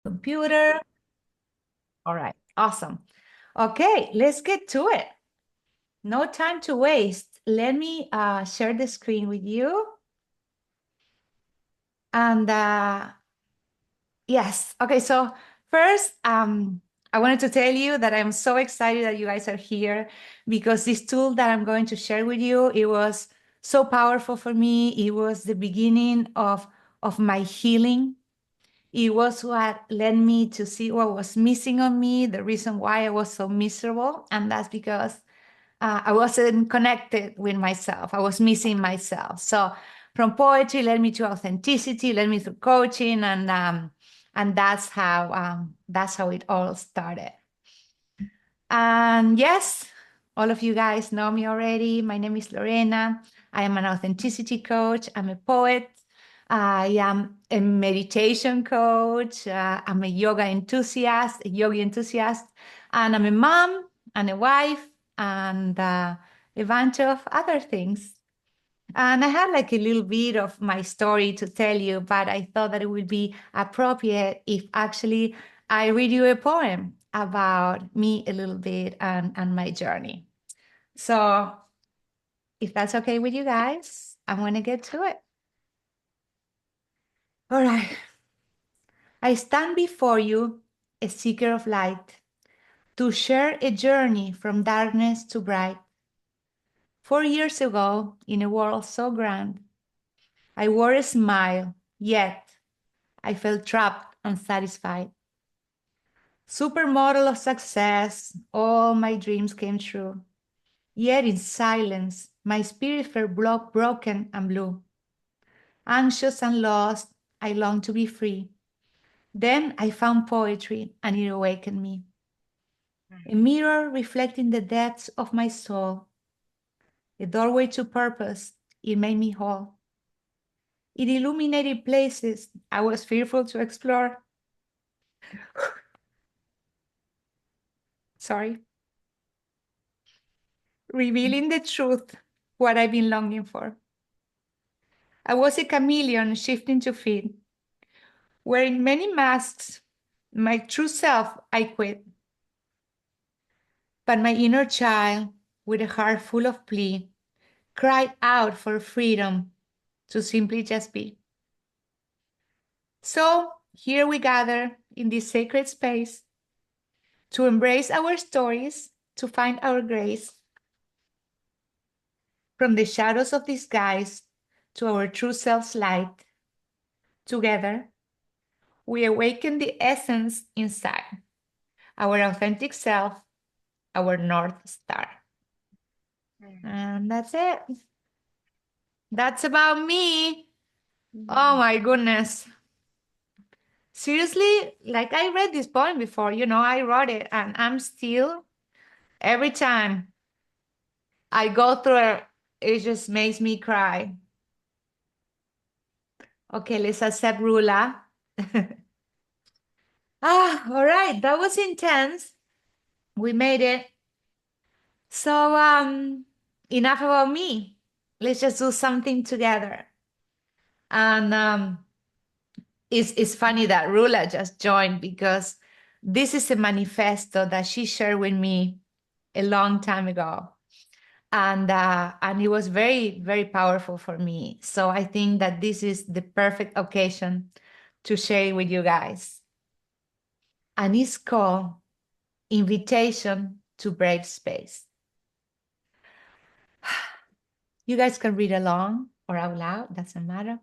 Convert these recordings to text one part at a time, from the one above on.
Computer. All right, awesome. Okay, let's get to it. No time to waste. Let me share the screen with you. And yes, okay, so first, I wanted to tell you that I'm so excited that you guys are here because this tool that I'm going to share with you, it was so powerful for me. It was the beginning of my healing. It was what led me to see what was missing on me, the reason why I was so miserable. And that's because I wasn't connected with myself. I was missing myself. So from poetry led me to authenticity, led me through coaching, and that's how it all started. And yes, all of you guys know me already. My name is Lorena. I am an authenticity coach. I'm a poet. I am a meditation coach. I'm a yoga enthusiast, a yogi enthusiast, and I'm a mom and a wife and a bunch of other things. And I had like a little bit of my story to tell you, but I thought that it would be appropriate if actually I read you a poem about me a little bit and my journey. So if that's okay with you guys, I'm going to get to it. All right. I stand before you, a seeker of light, to share a journey from darkness to bright. 4 years ago, in a world so grand, I wore a smile, yet I felt trapped, unsatisfied. Supermodel of success, all my dreams came true. Yet in silence, my spirit felt broken and blue. Anxious and lost, I longed to be free. Then I found poetry and it awakened me. A mirror reflecting the depths of my soul. A doorway to purpose, it made me whole. It illuminated places I was fearful to explore. Sorry. Revealing the truth, what I've been longing for. I was a chameleon shifting to fit. Wearing many masks, my true self I quit. But my inner child, with a heart full of plea, cried out for freedom to simply just be. So here we gather in this sacred space to embrace our stories, to find our grace. From the shadows of disguise to our true self's light. Together, we awaken the essence inside, our authentic self, our North Star. And that's it. That's about me. Oh my goodness. Seriously, like I read this poem before, I wrote it and I'm still, every time I go through it, it just makes me cry. Okay, let's accept Rula. All right, that was intense. We made it. So, enough about me. Let's just do something together. And it's funny that Rula just joined because this is a manifesto that she shared with me a long time ago. And it was very, very powerful for me. So I think that this is the perfect occasion to share it with you guys. And it's called Invitation to Brave Space. You guys can read along or out loud, doesn't matter.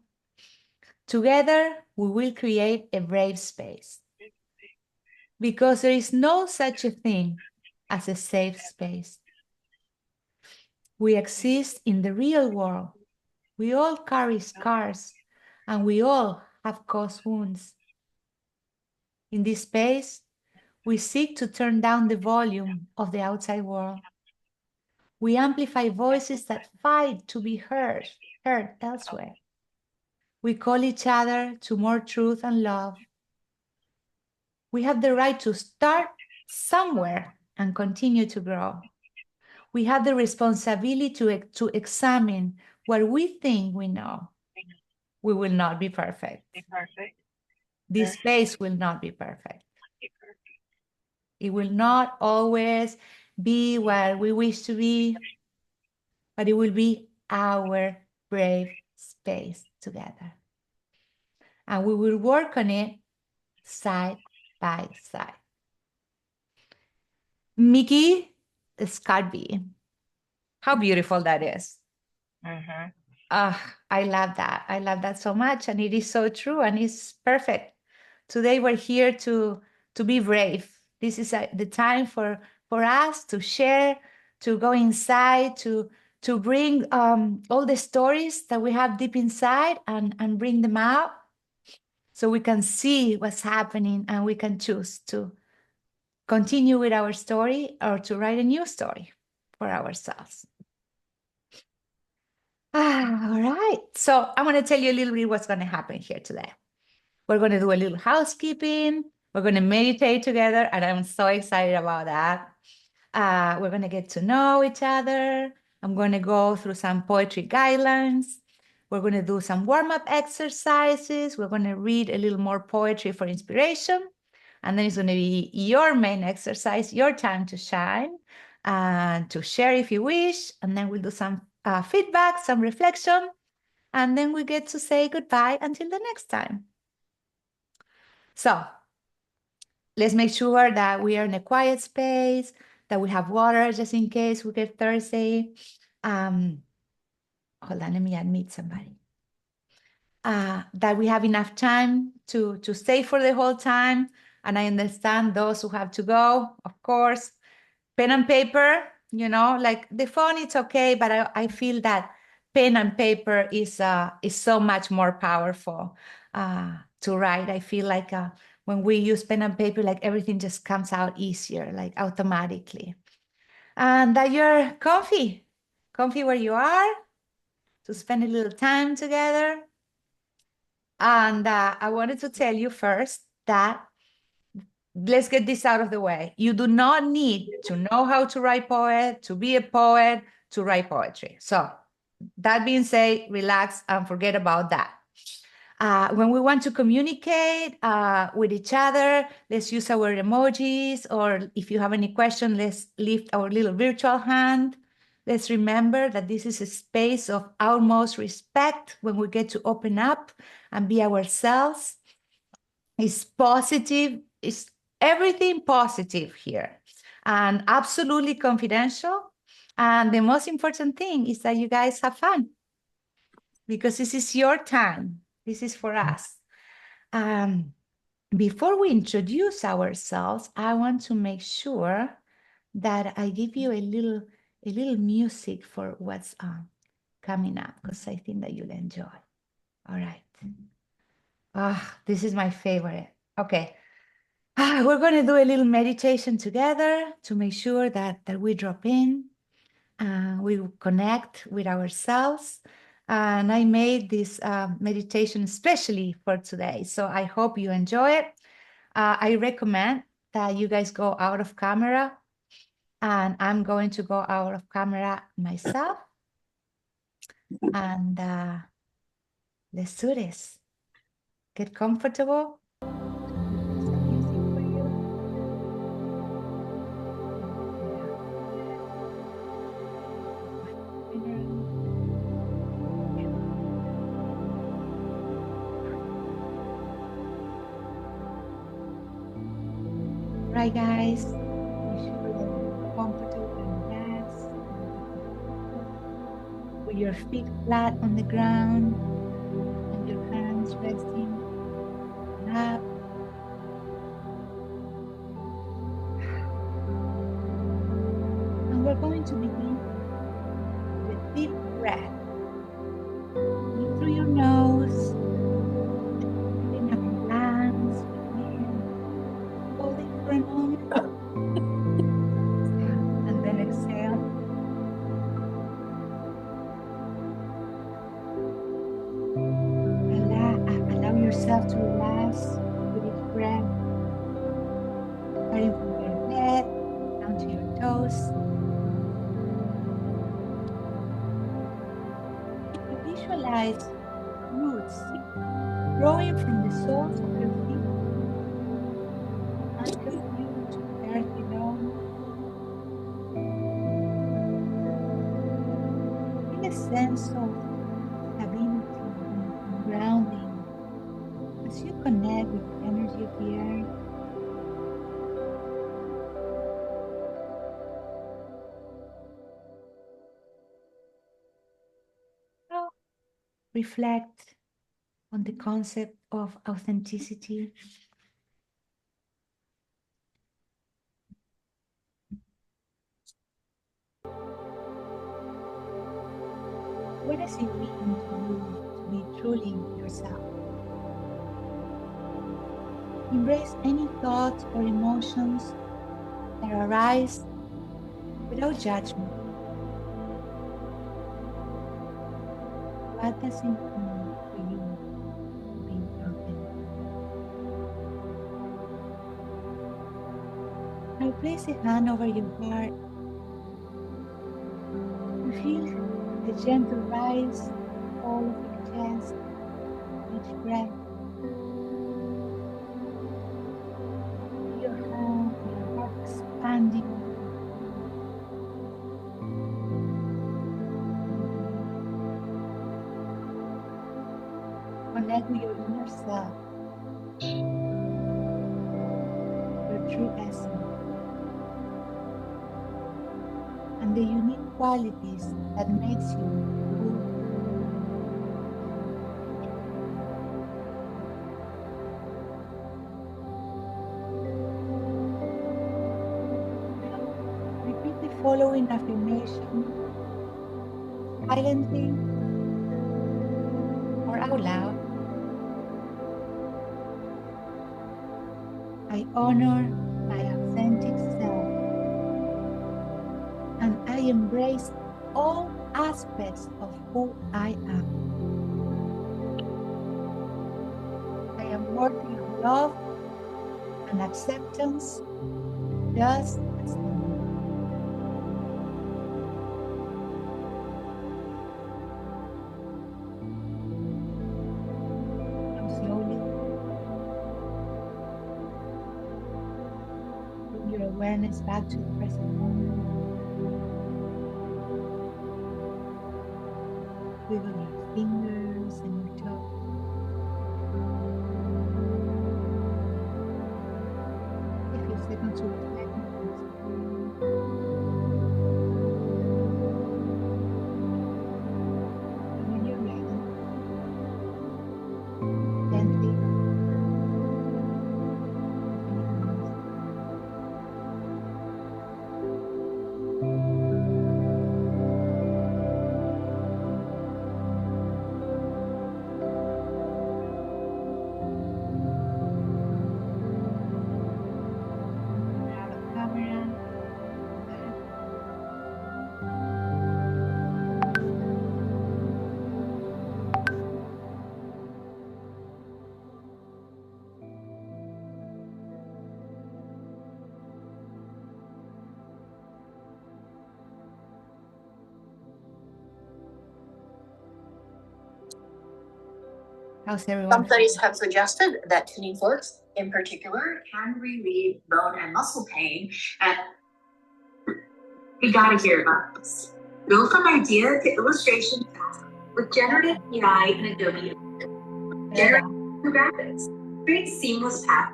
Together, we will create a brave space because there is no such a thing as a safe space. We exist in the real world. We all carry scars and we all have caused wounds. In this space, we seek to turn down the volume of the outside world. We amplify voices that fight to be heard elsewhere. We call each other to more truth and love. We have the right to start somewhere and continue to grow. We have the responsibility to examine what we think we know. We will not be perfect. This space will not be perfect. It will not always be where we wish to be, but it will be our brave space together. And we will work on it side by side. Mickey Scarby. How beautiful that is. Mm-hmm. I love that. I love that so much. And it is so true and it's perfect. Today we're here to be brave. This is the time for us to share, to go inside, to bring all the stories that we have deep inside and bring them out so we can see what's happening and we can choose to continue with our story or to write a new story for ourselves. All right. So I'm going to tell you a little bit what's going to happen here today. We're going to do a little housekeeping. We're going to meditate together, and I'm so excited about that. We're going to get to know each other. I'm going to go through some poetry guidelines. We're going to do some warm-up exercises. We're going to read a little more poetry for inspiration. And then it's going to be your main exercise, your time to shine, and to share if you wish. And then we'll do some feedback, some reflection. And then we get to say goodbye until the next time. So let's make sure that we are in a quiet space, that we have water just in case we get thirsty. Hold on, let me admit somebody. That we have enough time to stay for the whole time. And I understand those who have to go, of course. Pen and paper, like the phone, it's okay, but I feel that pen and paper is so much more powerful to write. I feel like when we use pen and paper, like everything just comes out easier, like automatically. And that you're comfy where you are, to spend a little time together. And I wanted to tell you first that let's get this out of the way. You do not need to know how to write poet, to be a poet, to write poetry. So that being said, relax and forget about that. When we want to communicate with each other, let's use our emojis, or if you have any question, let's lift our little virtual hand. Let's remember that this is a space of utmost respect when we get to open up and be ourselves. It's positive, it's everything positive here, and absolutely confidential. And the most important thing is that you guys have fun, because this is your time. This is for us. Before we introduce ourselves, I want to make sure that I give you a little music for what's coming up, because I think that you'll enjoy. All right. This is my favorite. Okay. We're going to do a little meditation together to make sure that we drop in and we connect with ourselves. And I made this meditation especially for today. So I hope you enjoy it. I recommend that you guys go out of camera, and I'm going to go out of camera myself. And let's do this. Get comfortable. Right, guys, make sure that you're comfortable and relaxed, with your feet flat on the ground and your hands resting up. And we're going to begin with a deep breath. In through your nose, filling up your lungs with air, holding for a moment, and then exhale. Allow yourself to relax with each breath, starting from your head down to your toes. You visualize roots growing from the soles of your feet sense of stability and grounding as you connect with the energy of the earth. Now, reflect on the concept of authenticity. What does it mean to you to be truly yourself? Embrace any thoughts or emotions that arise without judgment. What does it mean for you to be authentic? Now place a hand over your heart and feel the gentle rise and fall of your chest with each breath. Feel your heart expanding. Connect with your inner self, your true essence, and the unique qualities that makes you who you are. Now, repeat the following affirmation silently or out loud. I honor my authentic self and I embrace all aspects of who I am. I am worthy of love and acceptance just as I am. Now slowly bring your awareness back to the present moment. Wiggle your fingers and your toes. Take a few seconds to reflect on what is happening. And when you're ready, gently open your eyes. We're out of camera. Come back. How's everyone? Some studies have suggested that tuning forks, in particular, can relieve bone and muscle pain. And we gotta hear about this. Go from idea to illustration fast with generative AI and Adobe. Generative graphics create seamless path.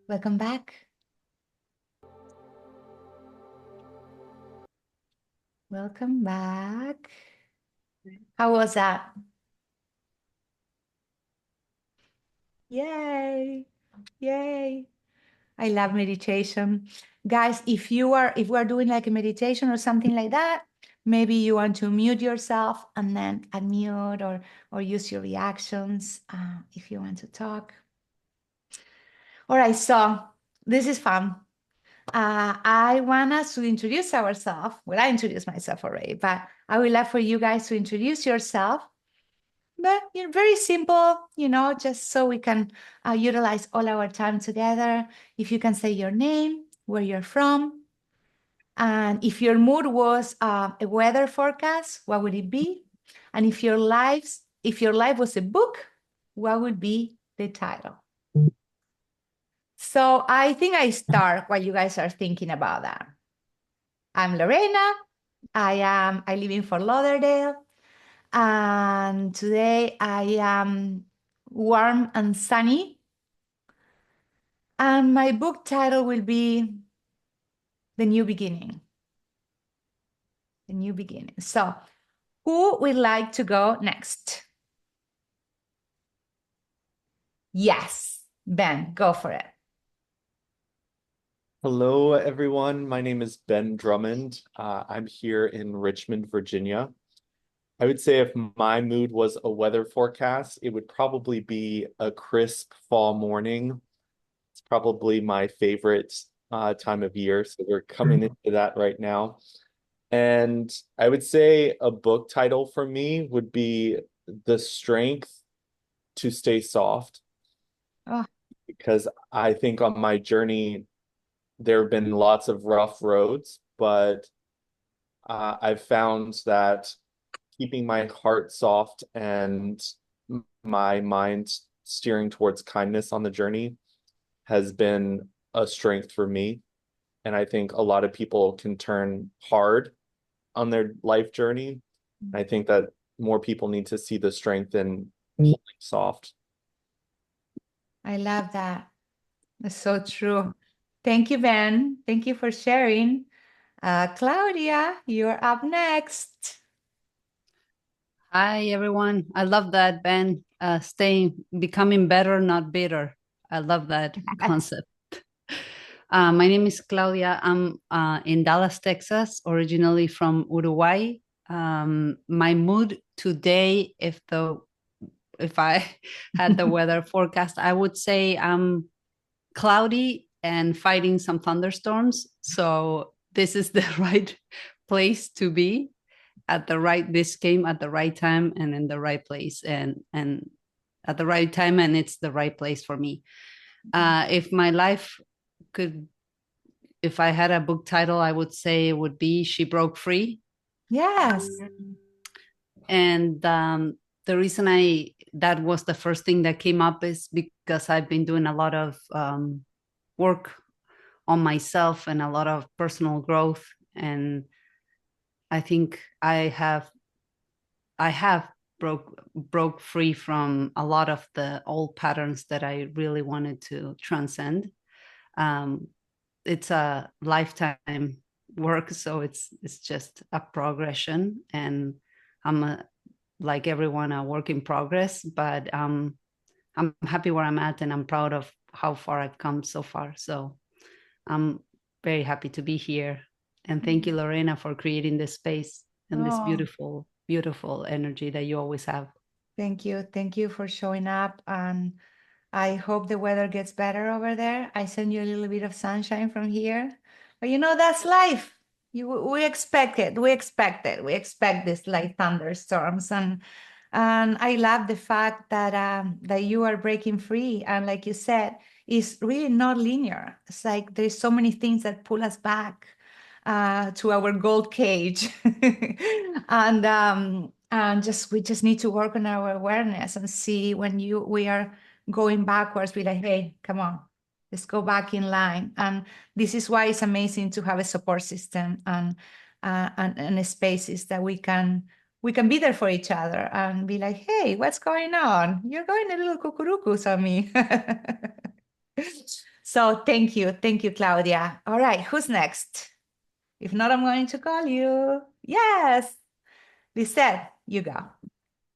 Welcome back. Welcome back. How was that? Yay. Yay. I love meditation. Guys, if we're doing like a meditation or something like that, maybe you want to mute yourself and then unmute or use your reactions if you want to talk. All right, so this is fun. I want us to introduce ourselves. Well, I introduced myself already, but I would love for you guys to introduce yourself. But very simple, just so we can utilize all our time together. If you can say your name, where you're from, and if your mood was a weather forecast, what would it be? And if your life was a book, what would be the title? So I think I start while you guys are thinking about that. I'm Lorena. I live in Fort Lauderdale. And today I am warm and sunny. And my book title will be The New Beginning. The New Beginning. So who would like to go next? Yes, Ben, go for it. Hello, everyone. My name is Ben Drummond. I'm here in Richmond, Virginia. I would say if my mood was a weather forecast, it would probably be a crisp fall morning. It's probably my favorite time of year. So we're coming into that right now. And I would say a book title for me would be The Strength to Stay Soft, Oh, because I think on my journey, there have been lots of rough roads, but I've found that keeping my heart soft and my mind steering towards kindness on the journey has been a strength for me. And I think a lot of people can turn hard on their life journey. I think that more people need to see the strength in holding soft. I love that. That's so true. Thank you, Ben. Thank you for sharing. Claudia, you're up next. Hi, everyone. I love that, Ben. Becoming better, not bitter. I love that concept. My name is Claudia. I'm in Dallas, Texas, originally from Uruguay. My mood today, if I had the weather forecast, I would say I'm cloudy and fighting some thunderstorms. So this is the right place to be this came at the right time and in the right place and at the right time, and it's the right place for me. If my life could if I had a book title, I would say it would be She Broke Free. Yes. And the reason that was the first thing that came up is because I've been doing a lot of work on myself and a lot of personal growth, and I think I have broke free from a lot of the old patterns that I really wanted to transcend. Um, it's a lifetime work, so it's just a progression, and like everyone, a work in progress. But I'm happy where I'm at, and I'm proud of how far I've come so far. So I'm very happy to be here, and thank you, Lorena, for creating this space and this Oh, beautiful, beautiful energy that you always have. thank you. Thank you for showing up. And I hope the weather gets better over there. I send you a little bit of sunshine from here. But that's life. We expect it. We expect it. We expect this like thunderstorms. And I love the fact that you are breaking free. And like you said, it's really not linear. It's like there's so many things that pull us back to our gold cage. And we just need to work on our awareness and see when we are going backwards, be like, hey, come on, let's go back in line. And this is why it's amazing to have a support system and spaces that we can be there for each other and be like, hey, what's going on? You're going a little cucurucus on me. So thank you. Thank you, Claudia. All right, who's next? If not, I'm going to call you. Yes. Lisette, you go.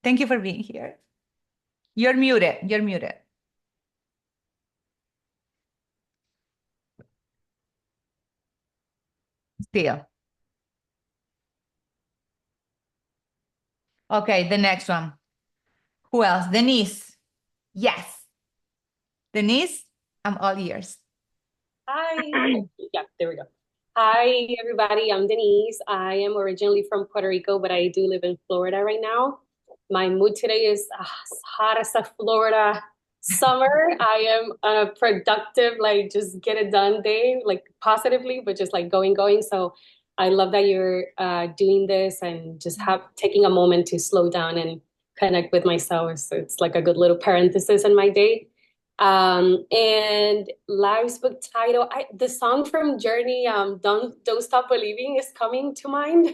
Thank you for being here. You're muted. You're muted. Still. Okay, the next one. Who else? Denise. Yes. Denise, I'm all ears. Hi. Yeah, there we go. Hi, everybody. I'm Denise. I am originally from Puerto Rico, but I do live in Florida right now. My mood today is as hot as a Florida summer. I am a productive, like just get it done day, like positively, but just like going. So I love that you're doing this and just taking a moment to slow down and connect with myself. So it's like a good little parenthesis in my day. And life's book title, the song from Journey, Don't Stop Believing is coming to mind.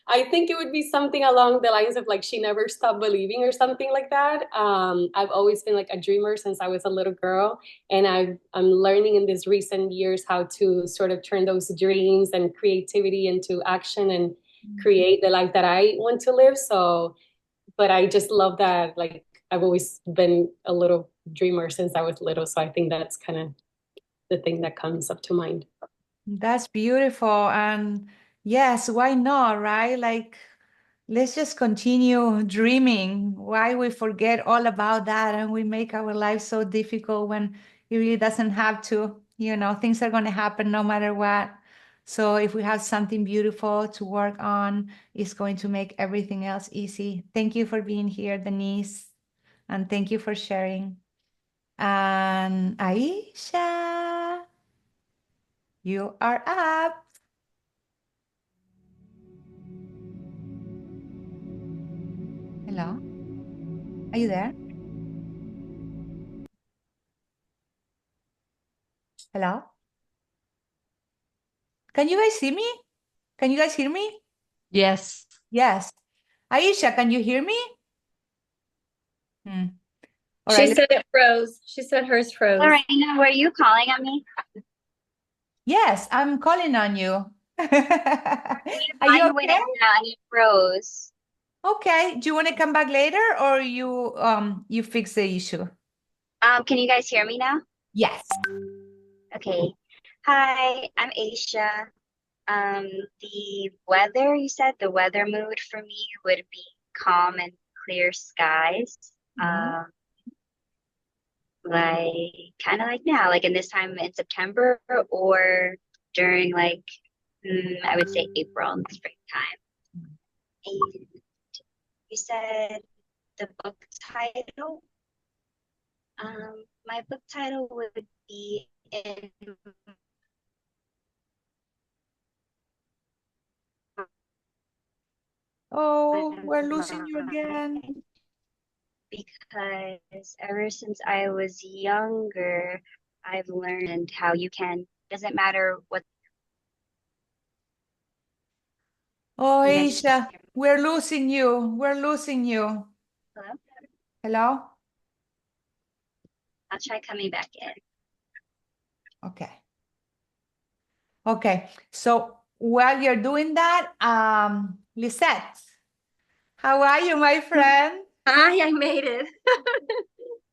I think it would be something along the lines of like, she never stopped believing or something like that. I've always been like a dreamer since I was a little girl. And I'm learning in these recent years how to sort of turn those dreams and creativity into action and create the life that I want to live. So, but I just love that. Like, I've always been a little dreamer since I was little. So I think that's kind of the thing that comes up to mind. That's beautiful. And yes, why not, right? Like, let's just continue dreaming. Why we forget all about that and we make our life so difficult when it really doesn't have to. Things are going to happen no matter what. So if we have something beautiful to work on, it's going to make everything else easy. Thank you for being here, Denise. And thank you for sharing. And Aisha, you are up. Hello? Are you there? Hello? Can you guys see me? Can you guys hear me? Yes. Yes. Aisha, can you hear me? All She right. said it froze. She said hers froze. All right, now were you calling on me? Yes, I'm calling on you. Are you Mine went in okay? and out and it froze. Okay. Do you want to come back later or you fix the issue? Can you guys hear me now? Yes. Okay. Hi, I'm Aisha. The weather, you said the weather mood for me would be calm and clear skies. Like kind of like now, like in this time in September or during like I would say April in the springtime. And you said the book title. My book title would be in Oh, my we're losing you again. mind because ever since I was younger, I've learned how you can, doesn't matter what Oh, you guys Aisha, we're losing you. We're losing you. hello? Hello? I'll try coming back in. Okay. Okay. So while you're doing that, Lisette, how are you, my friend? Hi, I made it.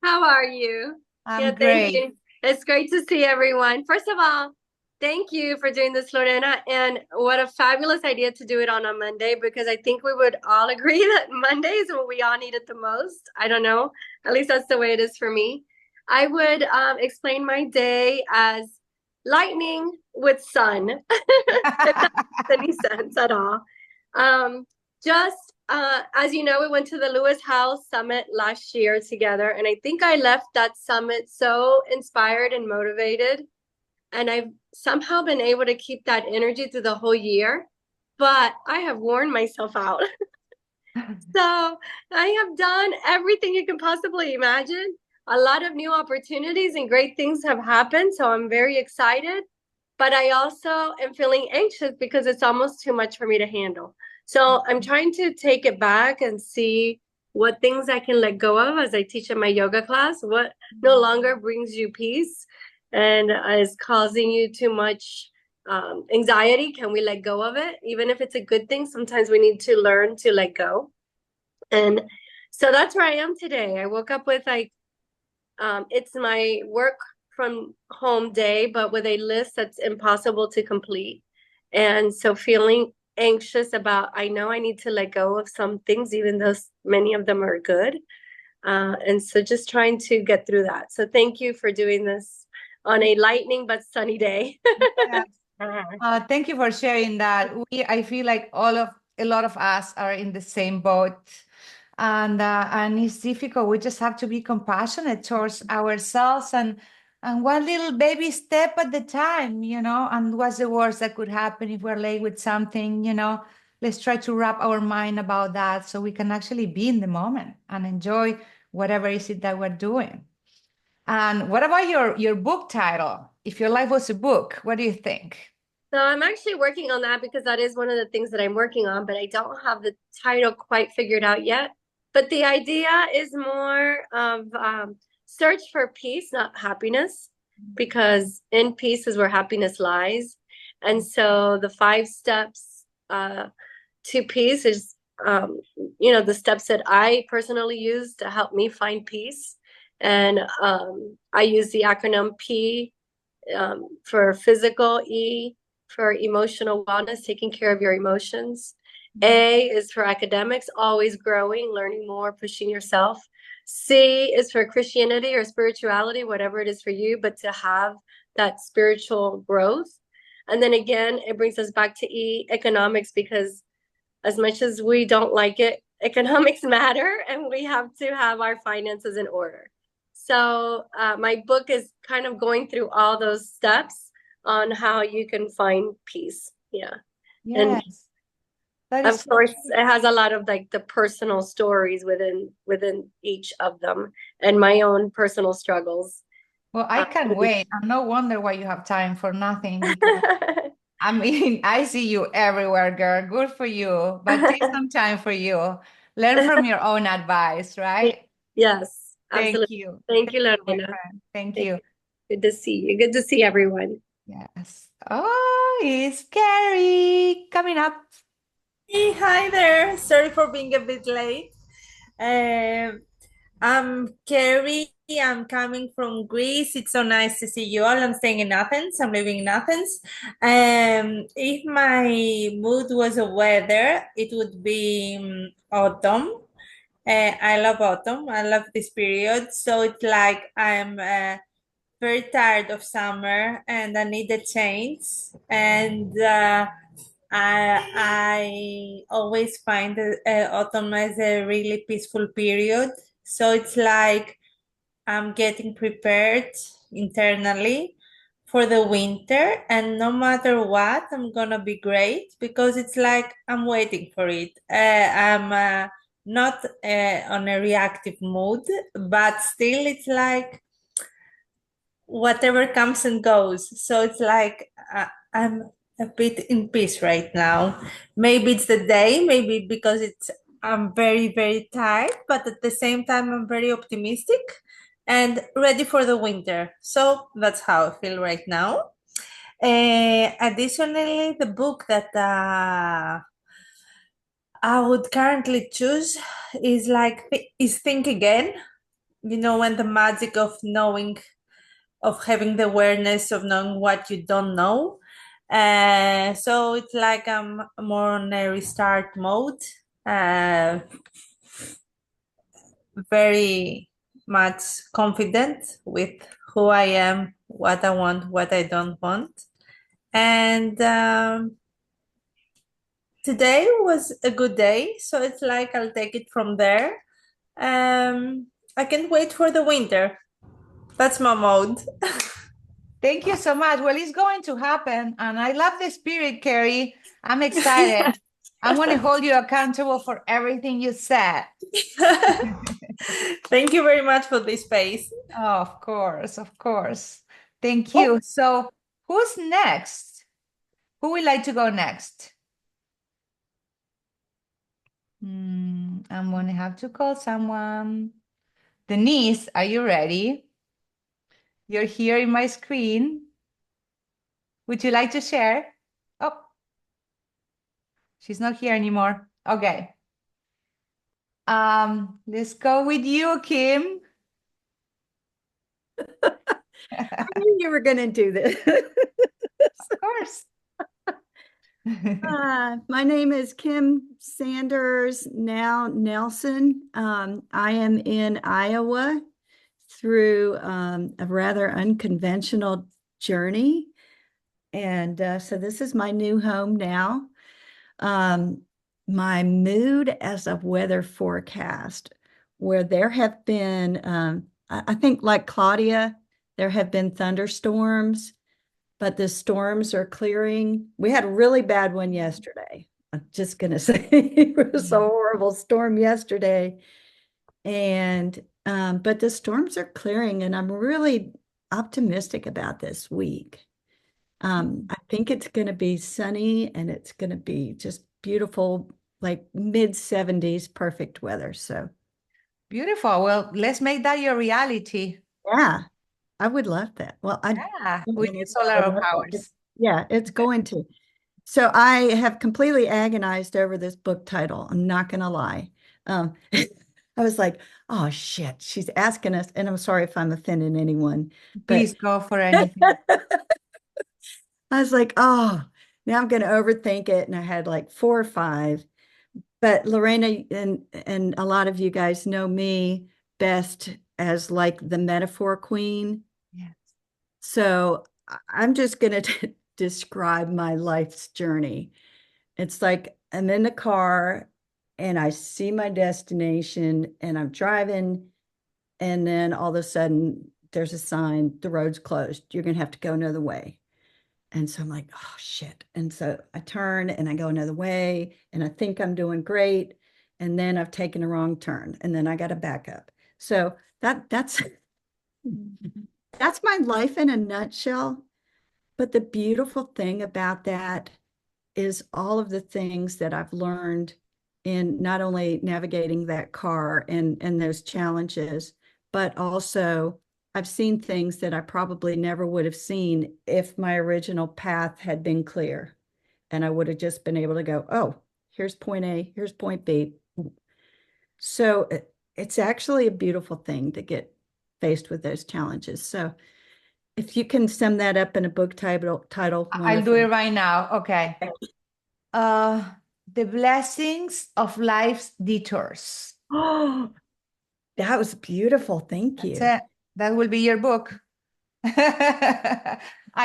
How are you? I'm Thank great. you. It's great to see everyone. First of all, thank you for doing this, Lorena. And what a fabulous idea to do it on a Monday, because I think we would all agree that Monday is when we all need it the most. I don't know. At least that's the way it is for me. I would explain my day as lightning with sun, if that makes any sense at all. Just as you know, we went to the Lewis House Summit last year together, and I think I left that summit so inspired and motivated. And I've somehow been able to keep that energy through the whole year, but I have worn myself out. So I have done everything you can possibly imagine. A lot of new opportunities and great things have happened. So I'm very excited, but I also am feeling anxious because it's almost too much for me to handle. So I'm trying to take it back and see what things I can let go of as I teach in my yoga class, what no longer brings you peace and is causing you too much anxiety. Can we let go of it? Even if it's a good thing, sometimes we need to learn to let go. And so that's where I am today. I woke up with like, it's my work from home day, but with a list that's impossible to complete. And so feeling anxious about, I know I need to let go of some things, even though many of them are good. And so just trying to get through that. So thank you for doing this on a lightning but sunny day. Yes. Thank you for sharing that. I feel like a lot of us are in the same boat, and it's difficult. We just have to be compassionate towards ourselves and one little baby step at the time, And what's the worst that could happen if we're late with something, let's try to wrap our mind about that so we can actually be in the moment and enjoy whatever is it that we're doing. And what about your book title? If your life was a book, what do you think? So I'm actually working on that because that is one of the things that I'm working on, but I don't have the title quite figured out yet. But the idea is more of search for peace, not happiness, because in peace is where happiness lies. And so the 5 steps to peace is, the steps that I personally use to help me find peace. And I use the acronym P for physical, E for emotional wellness, taking care of your emotions. A is for academics, always growing, learning more, pushing yourself. C is for Christianity or spirituality, whatever it is for you, but to have that spiritual growth. And then again, it brings us back to E, economics, because as much as we don't like it, economics matter and we have to have our finances in order. So my book is kind of going through all those steps on how you can find peace. Yeah. And Yes, that is of so course, true. it has a lot of like the personal stories within each of them and my own personal struggles. Well, I can't wait. And no wonder why you have time for nothing because I mean, I see you everywhere, girl. Good for you. But take some time for you. Learn from your own advice, right? Yes, Thank absolutely. you. Thank you, My Lorena. friend. Thank Thank you. you. Good to see you. Good to see everyone. Yes. Oh, it's Carrie coming up. Hey, hi there. Sorry for being a bit late. Um, I'm Carrie. I'm coming from Greece. It's so nice to see you all. I'm staying in Athens. I'm living in Athens. If my mood was a weather, it would be autumn. I love autumn. I love this period. So it's like I'm very tired of summer and I need a change. And I always find autumn as a really peaceful period. So it's like I'm getting prepared internally for the winter, and no matter what, I'm gonna be great because it's like I'm waiting for it. I'm not on a reactive mood, but still, it's like whatever comes and goes. So it's like I'm a bit in peace right now. Maybe it's the day, maybe because I'm very, very tired, but at the same time, I'm very optimistic and ready for the winter. So that's how I feel right now. Additionally, the book that I would currently choose is Think Again. You know, when the magic of knowing of having the awareness of knowing what you don't know. So it's like I'm more on a restart mode, uh, very much confident with who I am, what I want, what I don't want. And today was a good day, so it's like I'll take it from there. I can't wait for the winter. That's my mode. Thank you so much. Well, it's going to happen. And I love the spirit, Carrie. I'm excited. I'm going to hold you accountable for everything you said. Thank you very much for this space. Oh, of course, of course. Thank you. So, who's next? Who would like to go next? I'm going to have to call someone. Denise, are you ready? You're here in my screen. Would you like to share? Oh, she's not here anymore. Okay. Let's go with you, Kim. I knew you were going to do this. Of course. My name is Kim Sanders, now Nelson. I am in Iowa through a rather unconventional journey. And so this is my new home now. My mood as a weather forecast, where there have been, I think like Claudia, there have been thunderstorms, but the storms are clearing. We had a really bad one yesterday, I'm just gonna say it was a horrible storm yesterday. And but the storms are clearing, and I'm really optimistic about this week. I think it's going to be sunny and it's going to be just beautiful, like mid 70s, perfect weather. So, Beautiful. Well, let's make that your reality. yeah, I would love that. Well, I Yeah, don't with mean it that solar way. powers. Yeah, it's going to. So I have completely agonized over this book title. I'm not going to lie. I was like, oh shit, she's asking us, and I'm sorry if I'm offending anyone, but Please go for anything. I was like, oh, now I'm going to overthink it. And I had like four or five. But Lorena and a lot of you guys know me best as like the metaphor queen. Yes. So I'm just going to describe my life's journey. It's like I'm in the car and I see my destination and I'm driving, and then all of a sudden there's a sign, the road's closed. You're going to have to go another way. And so I'm like, oh shit. And so I turn and I go another way and I think I'm doing great. And then I've taken a wrong turn and then I got to back up. So that's that's my life in a nutshell. But the beautiful thing about that is all of the things that I've learned in not only navigating that car and those challenges, but also I've seen things that I probably never would have seen if my original path had been clear. And I would have just been able to go, oh, here's point A, here's point B. So it's actually a beautiful thing to get faced with those challenges. So if you can sum that up in a book title, I'll do wonderful. it right now. Okay. Uh, the blessings of life's detours. Oh, that was beautiful. Thank That's you. it. That will be your book. I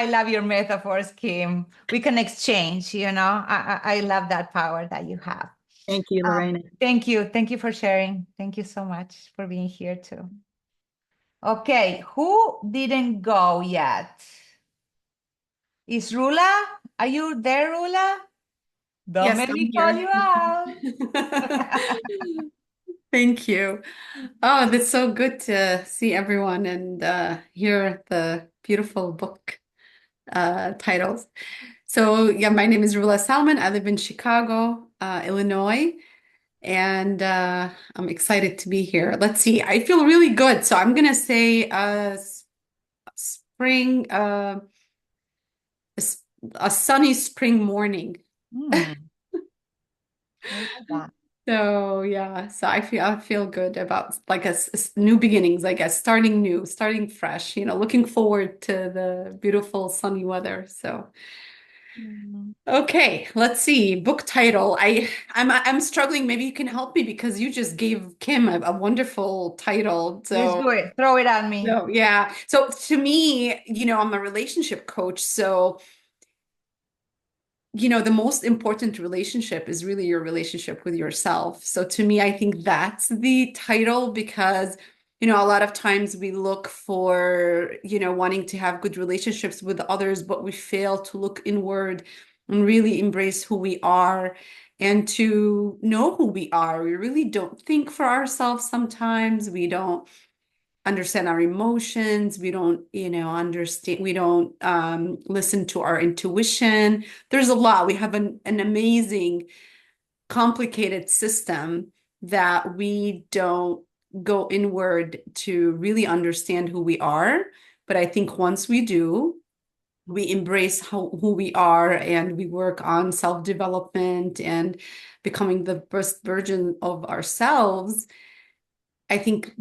love your metaphors, Kim. We can exchange, you know. I love that power that you have. Thank you, Lorena. Thank you. Thank you for sharing. Thank you so much for being here too. Okay, who didn't go yet? Is Rula? Are you there, Rula? Don't Yes, make I'm me call here. you out. Thank you. Oh, that's so good to see everyone and hear the beautiful book titles. So, yeah, my name is Rula Salman. I live in Chicago, Illinois, and I'm excited to be here. Let's see, I feel really good. So, I'm gonna say spring, a sunny spring morning. Hmm, I love that. So yeah, so I feel good about like new beginnings, I guess, starting new, starting fresh, looking forward to the beautiful sunny weather. So Mm. okay, let's see. Book title. I'm struggling. Maybe you can help me because you just gave Kim a wonderful title. Let's So do it. Throw it at me. no, yeah. So to me, I'm a relationship coach, so the most important relationship is really your relationship with yourself. So to me, I think that's the title because, a lot of times we look for, wanting to have good relationships with others, but we fail to look inward and really embrace who we are and to know who we are. We really don't think for ourselves sometimes. We don't understand our emotions. We don't, understand, we don't listen to our intuition. There's a lot. We have an amazing, complicated system that we don't go inward to really understand who we are. But I think once we do, we embrace who we are and we work on self-development and becoming the best version of ourselves. I think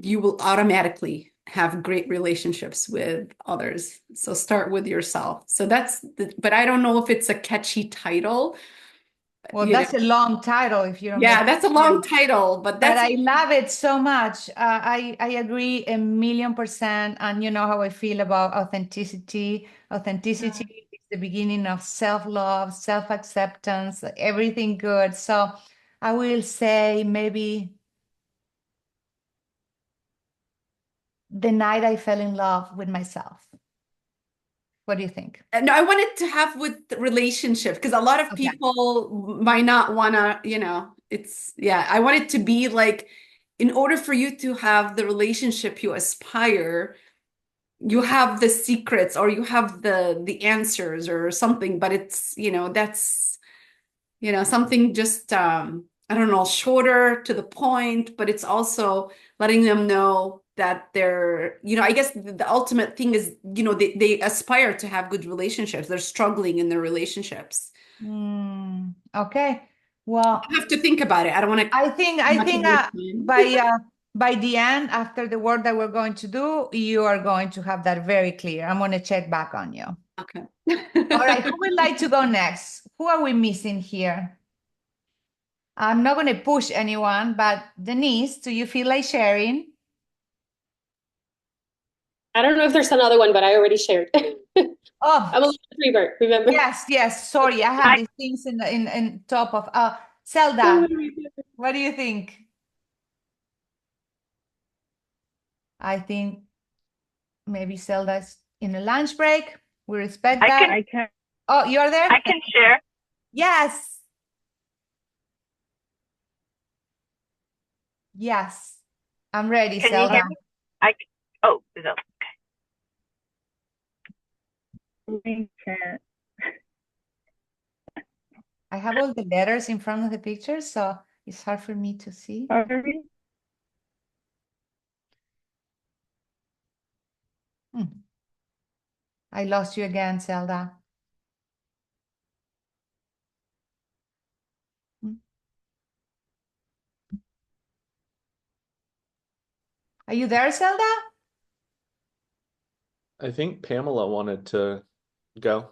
you will automatically have great relationships with others. So start with yourself. So but I don't know if it's a catchy title. Well, that's a long title if you don't get Yeah, that's a long title, but but that's I love it so much. I agree 1,000,000%. And you know how I feel about authenticity. Authenticity is the beginning of self-love, self-acceptance, everything good. So I will say maybe the night I fell in love with myself What do you think? No, I wanted to have with the relationship because a lot of Okay. people might not want to, I want it to be like, in order for you to have the relationship you aspire, you have the secrets or you have the answers or something, but it's, that's, something just, I don't know, shorter to the point, but it's also letting them know that they're, I guess the ultimate thing is, they aspire to have good relationships. They're struggling in their relationships. Okay. Well, I have to think about it. I don't want to. I think by the end, after the work that we're going to do, you are going to have that very clear. I'm going to check back on you. Okay. All right. Who would like to go next? Who are we missing here? I'm not going to push anyone, but Denise, do you feel like sharing? I don't know if there's another one, but I already shared. Oh, I'm a little dreamer, remember? yes. Sorry, I have these things in top of. Zelda, what do you think? I think maybe Zelda's in a lunch break. We respect that. I can. Oh, you're there? I can share. Yes. Yes. I'm ready, Can you Zelda. hear me? Oh, is that okay? I have all the letters in front of the picture, so it's hard for me to see. I lost you again, Zelda. Are you there, Zelda? I think Pamela wanted to go.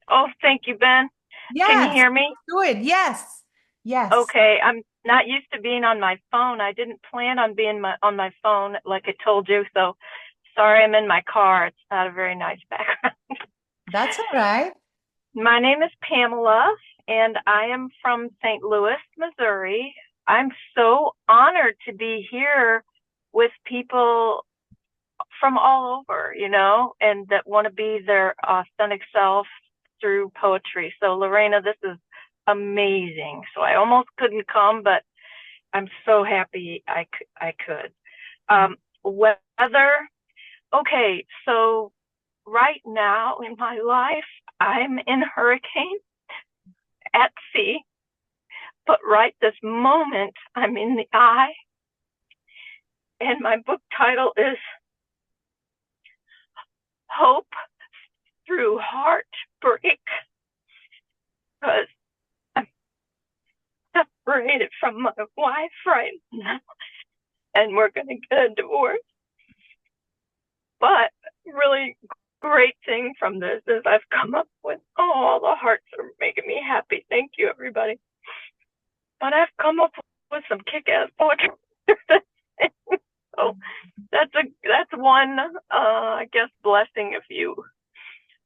Oh, thank you, Ben. Yes. Can you hear me? Do it. Yes. Yes. Okay. I'm not used to being on my phone. I didn't plan on being on my phone like I told you. So sorry, I'm in my car. It's not a very nice background. That's all right. My name is Pamela, and I am from St. Louis, Missouri. I'm so honored to be here with people from all over, and that want to be their authentic self through poetry. So Lorena, this is amazing. So I almost couldn't come, but I'm so happy I could. Weather. Okay, so right now in my life, I'm in hurricane at sea, but right this moment, I'm in the eye. And my book title is Hope Through Heartbreak, because I'm separated from my wife right now, and we're going to get a divorce. But really great thing from this is I've come up with, all the hearts are making me happy. Thank you, everybody. But I've come up with some kick-ass poetry. So that's one, I guess, blessing of you.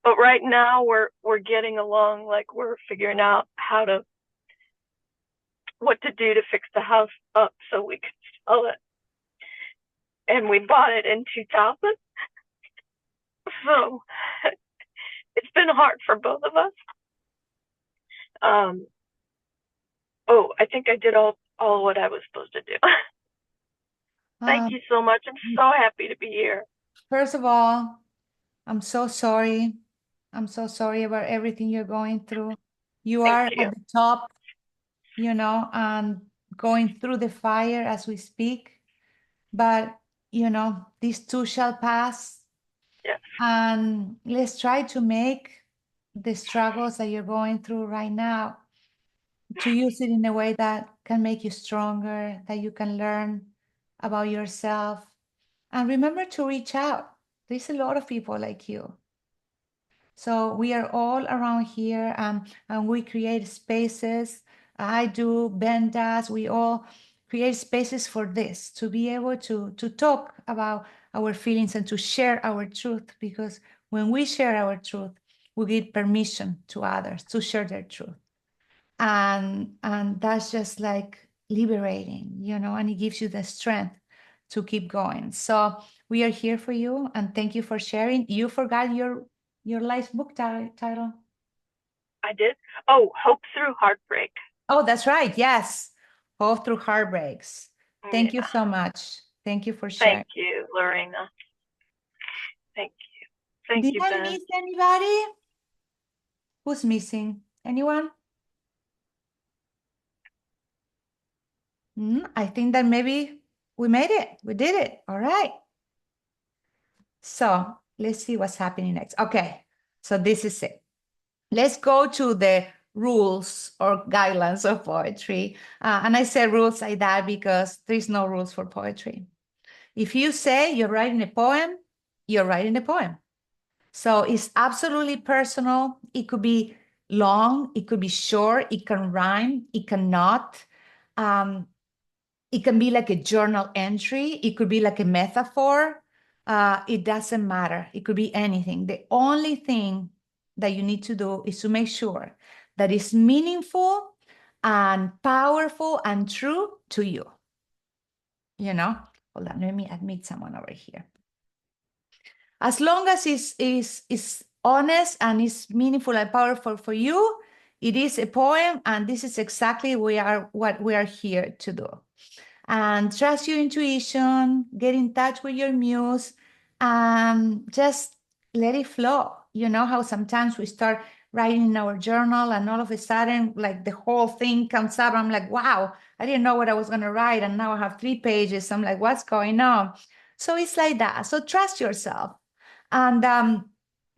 But right now we're getting along, like we're figuring out what to do to fix the house up so we can sell it. And we bought it in 2000. So it's been hard for both of us. I think I did all what I was supposed to do. Thank you so much. I'm so happy to be here. First of all, I'm so sorry. I'm so sorry about everything you're going through. You are at the top, and going through the fire as we speak. But, these too shall pass. Yes. And let's try to make the struggles that you're going through right now, to use it in a way that can make you stronger, that you can learn about yourself. And remember to reach out. There's a lot of people like you. So we are all around here, and we create spaces. I do, Ben does, we all create spaces for this, to be able to talk about our feelings and to share our truth, because when we share our truth, we give permission to others to share their truth. And that's just like liberating, and it gives you the strength to keep going. So we are here for you, and thank you for sharing. You forgot your your life's book title? I did. Oh, Hope Through Heartbreak. Oh, that's right. Yes. Hope Through Heartbreaks. Thank you Yeah. so much. Thank you for sharing. Thank you, Lorena. Thank you. Thank Did you, I Ben. miss anybody? Who's missing? Anyone? I think that maybe we made it. We did it. All right. So let's see what's happening next. Okay. So this is it. Let's go to the rules or guidelines of poetry. And I say rules like that because there's no rules for poetry. If you say you're writing a poem, you're writing a poem. So it's absolutely personal. It could be long, it could be short, it can rhyme, it cannot. It can be like a journal entry, it could be like a metaphor. It doesn't matter. It could be anything. The only thing that you need to do is to make sure that it's meaningful and powerful and true to you. You know, hold on, let me admit someone over here. As long as it's honest and it's meaningful and powerful for you, it is a poem, and this is exactly what we are here to do. And trust your intuition, get in touch with your muse, and just let it flow. You know how sometimes we start writing in our journal and all of a sudden, like the whole thing comes up. I'm like, wow, I didn't know what I was going to write. And now I have 3 pages. I'm like, what's going on? So it's like that. So trust yourself. And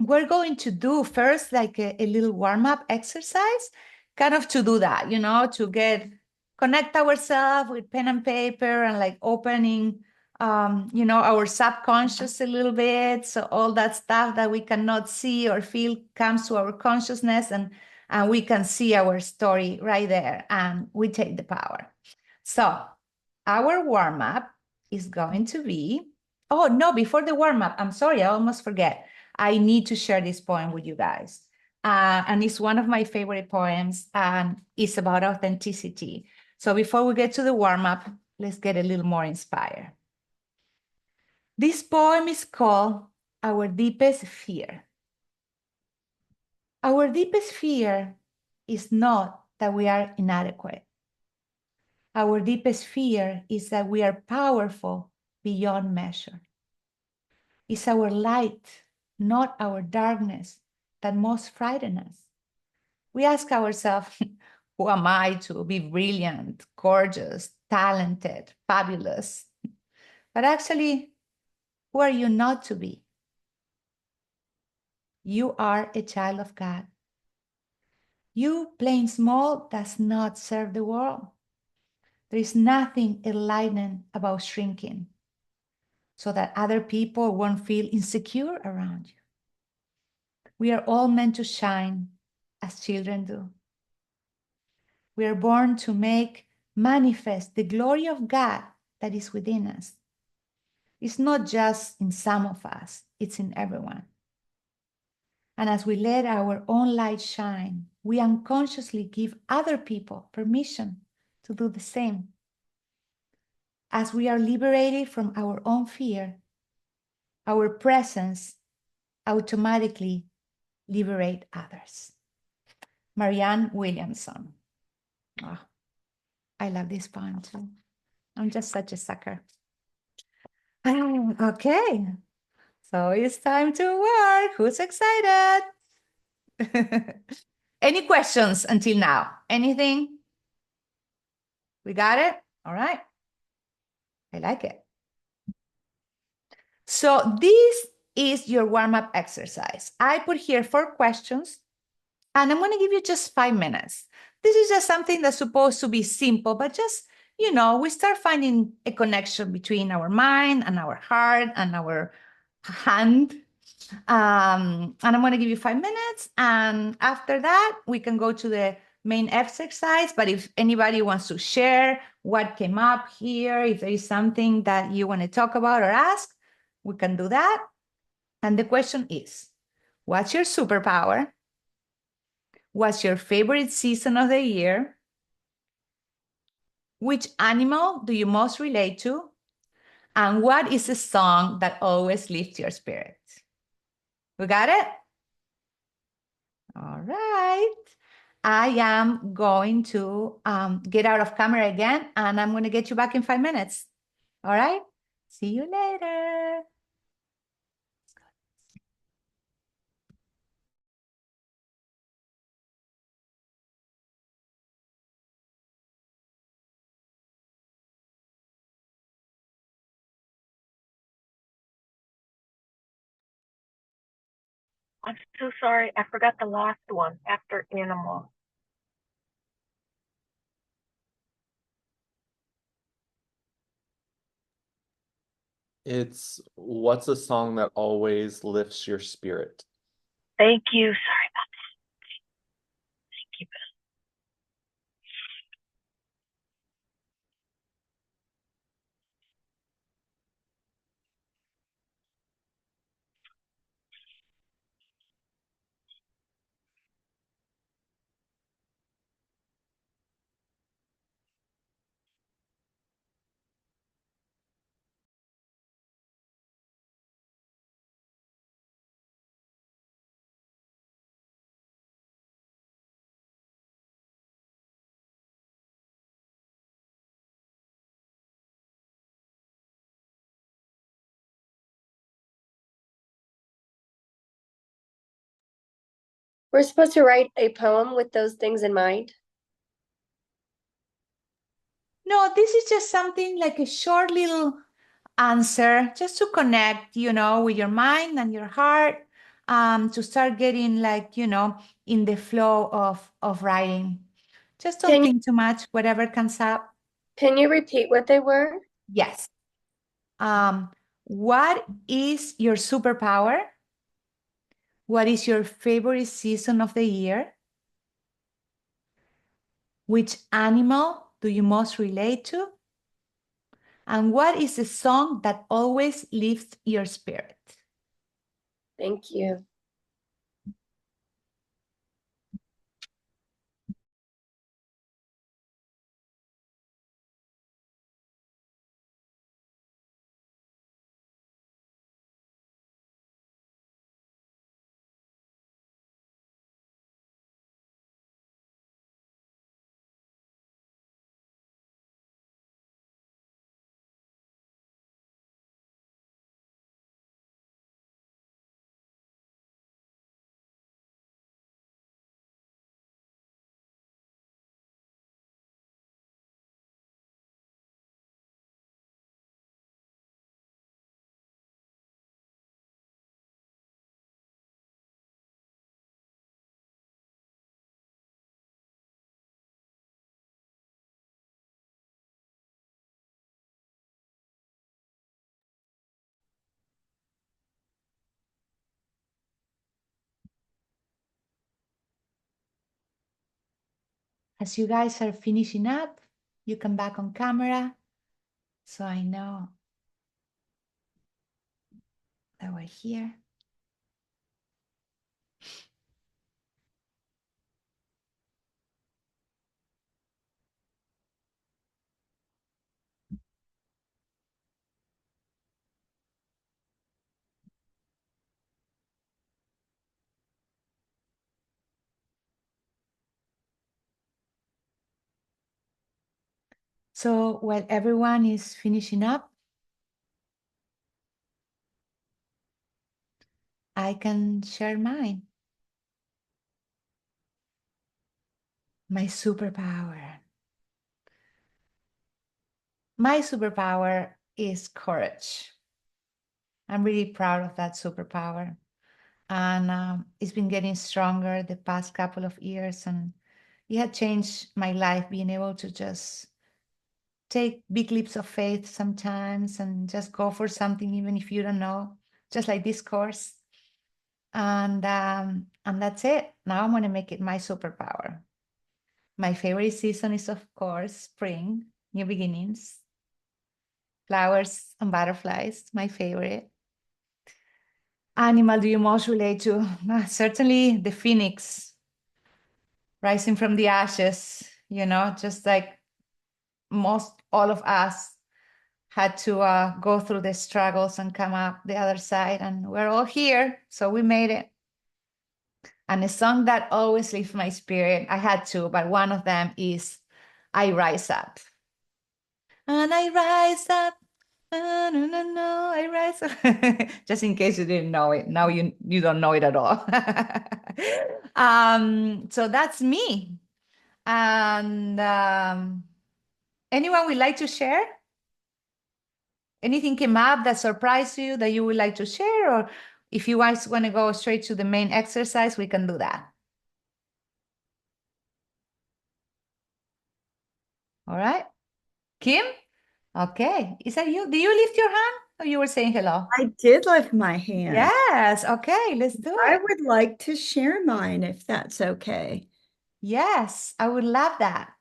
we're going to do first like a little warm-up exercise, kind of to do that, you know, to connect ourselves with pen and paper and like opening, you know, our subconscious a little bit. So all that stuff that we cannot see or feel comes to our consciousness, and we can see our story right there, and we take the power. So our warm-up is going to be, oh no, before the warm-up, I'm sorry, I almost forget. I need to share this poem with you guys. And it's one of my favorite poems, and it's about authenticity. So before we get to the warm-up, let's get a little more inspired. This poem is called Our Deepest Fear. Our deepest fear is not that we are inadequate. Our deepest fear is that we are powerful beyond measure. It's our light, not our darkness, that most frighten us. We ask ourselves, who am I to be brilliant, gorgeous, talented, fabulous? But actually, who are you not to be? You are a child of God. You playing small does not serve the world. There is nothing enlightening about shrinking so that other people won't feel insecure around you. We are all meant to shine as children do. We are born to make manifest the glory of God that is within us. It's not just in some of us, it's in everyone. And as we let our own light shine, we unconsciously give other people permission to do the same. As we are liberated from our own fear, our presence automatically liberate others. Marianne Williamson. Oh, I love this poem too. I'm just such a sucker. Okay, so it's time to work. Who's excited? Any questions until now? Anything? We got it? All right. I like it. So this is your warm-up exercise. I put here 4 questions, and I'm going to give you just 5 minutes. This is just something that's supposed to be simple, but just, you know, we start finding a connection between our mind and our heart and our hand. And I'm going to give you 5 minutes. And after that, we can go to the main exercise. But if anybody wants to share what came up here, if there is something that you want to talk about or ask, we can do that. And the question is, what's your superpower? What's your favorite season of the year? Which animal do you most relate to? And what is a song that always lifts your spirits? We got it? All right. I am going to get out of camera again, and I'm going to get you back in 5 minutes. All right? See you later. I'm so sorry. I forgot the last one after animal. It's what's a song that always lifts your spirit? Thank you. Sorry about that. Thank you. We're supposed to write a poem with those things in mind. No, this is just something like a short little answer just to connect, with your mind and your heart, to start getting like, in the flow of writing. Just don't think too much, whatever comes up. Can you repeat what they were? Yes. What is your superpower? What is your favorite season of the year? Which animal do you most relate to? And what is the song that always lifts your spirit? Thank you. As you guys are finishing up, you come back on camera so I know that we're here. So while everyone is finishing up, I can share mine. My superpower. My superpower is courage. I'm really proud of that superpower. And it's been getting stronger the past couple of years. And it had changed my life, being able to just take big leaps of faith sometimes and just go for something, even if you don't know, just like this course. And that's it. Now I'm going to make it my superpower. My favorite season is, of course, spring, new beginnings, flowers and butterflies, my favorite. Animal do you most relate to? Certainly the phoenix, rising from the ashes, just like most all of us had to go through the struggles and come up the other side. And we're all here, so we made it. And a song that always lifts my spirit, I had two, but one of them is I Rise Up. And I rise up. No, no, no, no, I rise up. Just in case you didn't know it. Now you don't know it at all. So that's me. And anyone would like to share? Anything came up that surprised you that you would like to share? Or if you guys want to go straight to the main exercise, we can do that. All right. Kim? Okay. Is that you? Did you lift your hand or you were saying hello? I did lift my hand. Yes. Okay. Let's do I it. would like to share mine if that's okay. Yes. I would love that.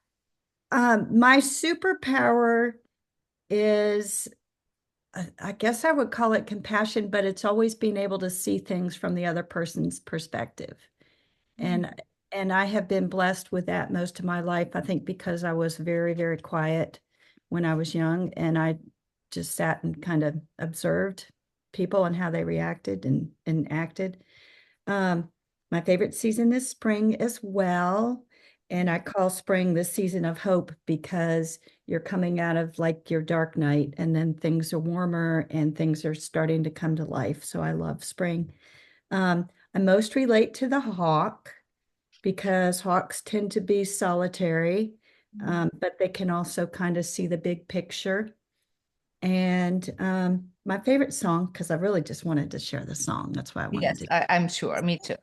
My superpower is, I guess I would call it compassion, but it's always being able to see things from the other person's perspective. And I have been blessed with that most of my life, I think, because I was very, very quiet when I was young, and I just sat and kind of observed people and how they reacted and acted. My favorite season is spring as well. And I call spring the season of hope because you're coming out of like your dark night and then things are warmer and things are starting to come to life. So I love spring. I most relate to the hawk because hawks tend to be solitary, but they can also kind of see the big picture. And my favorite song, because I really just wanted to share the song. That's why I wanted Yes, to. I'm sure. Me too.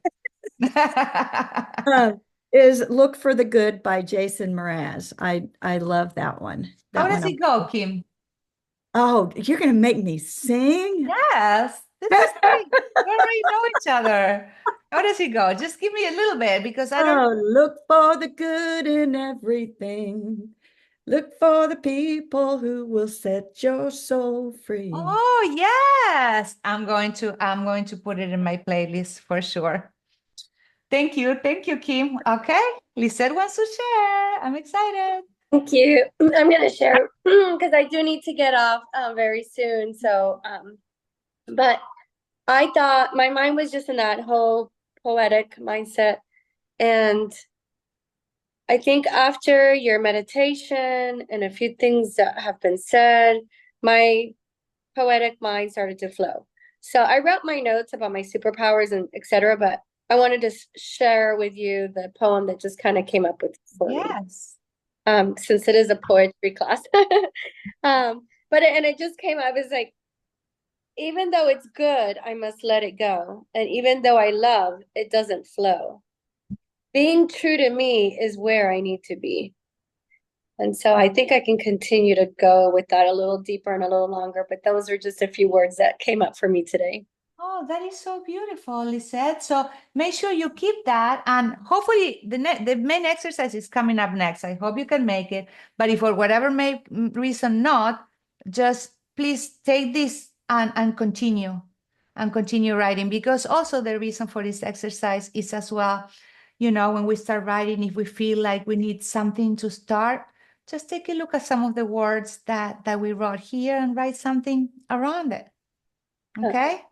Is Look for the Good by Jason Mraz. I love that one. How That does one. it go, Kim? Oh, you're gonna make me sing? Yes, this is great. We already know each other. How does it go? Just give me a little bit because I don't. Oh, look for the good in everything. Look for the people who will set your soul free. Oh, yes. I'm going to put it in my playlist for sure. Thank you. Thank you, Kim. Okay. Lisette wants to share. I'm excited. Thank you. I'm going to share because I do need to get off very soon. So, but I thought my mind was just in that whole poetic mindset. And I think after your meditation and a few things that have been said, my poetic mind started to flow. So I wrote my notes about my superpowers and etc. But I wanted to share with you the poem that just kind of came up with for me. Yes. Since it is a poetry class. But it just came up as like, even though it's good, I must let it go. And even though I love, it doesn't flow. Being true to me is where I need to be. And so I think I can continue to go with that a little deeper and a little longer, but those are just a few words that came up for me today. Oh, that is so beautiful, Lisette. So make sure you keep that. And hopefully the main exercise is coming up next. I hope you can make it. But if for whatever reason not, just please take this and continue writing. Because also the reason for this exercise is as well, when we start writing, if we feel like we need something to start, just take a look at some of the words that we wrote here and write something around it. Okay?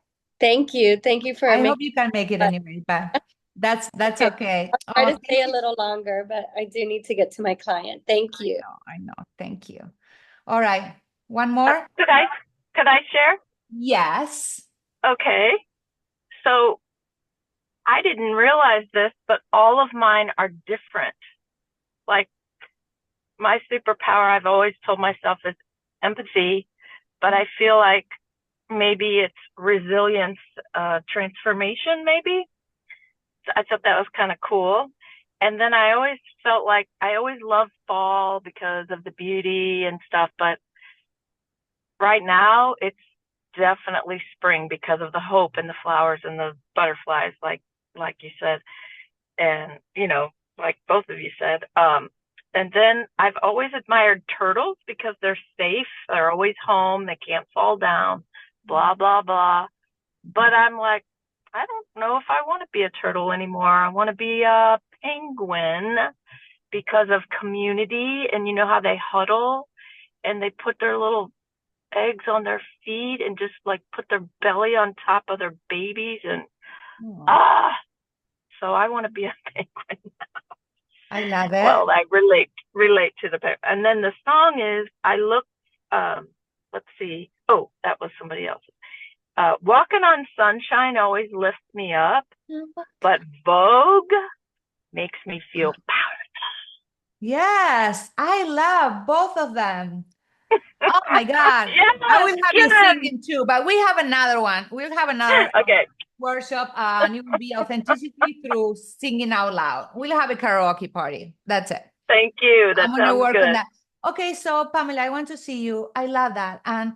Thank you. Thank you for I hope you can make it anyway, but that's okay. I'll try to stay a little longer, but I do need to get to my client. Thank you. I know. Thank you. All right. One more? Could I share? Yes. Okay. So I didn't realize this, but all of mine are different. Like my superpower, I've always told myself, is empathy, but I feel like maybe it's resilience, transformation, maybe. So I thought that was kind of cool. And then I always felt like I always loved fall because of the beauty and stuff, but right now it's definitely spring because of the hope and the flowers and the butterflies, like you said, and like both of you said. And then I've always admired turtles because they're safe, they're always home, they can't fall down, blah blah blah. But I'm like, I don't know if I want to be a turtle anymore. I want to be a penguin because of community, and you know how they huddle and they put their little eggs on their feet and just like put their belly on top of their babies and so I want to be a penguin. I love it. Well, I relate to the penguin. And then the song is, I look, let's see. Oh, that was somebody else's. Walking on sunshine always lifts me up, but Vogue makes me feel powerful. Yes, I love both of them. Oh my God. Yes, I will have you yes. singing too, but we have another one. We'll have another Okay. workshop, and it will be authenticity through singing out loud. We'll have a karaoke party. That's it. Thank you. That I'm gonna sounds work on good. that. Okay, so Pamela, I want to see you. I love that. And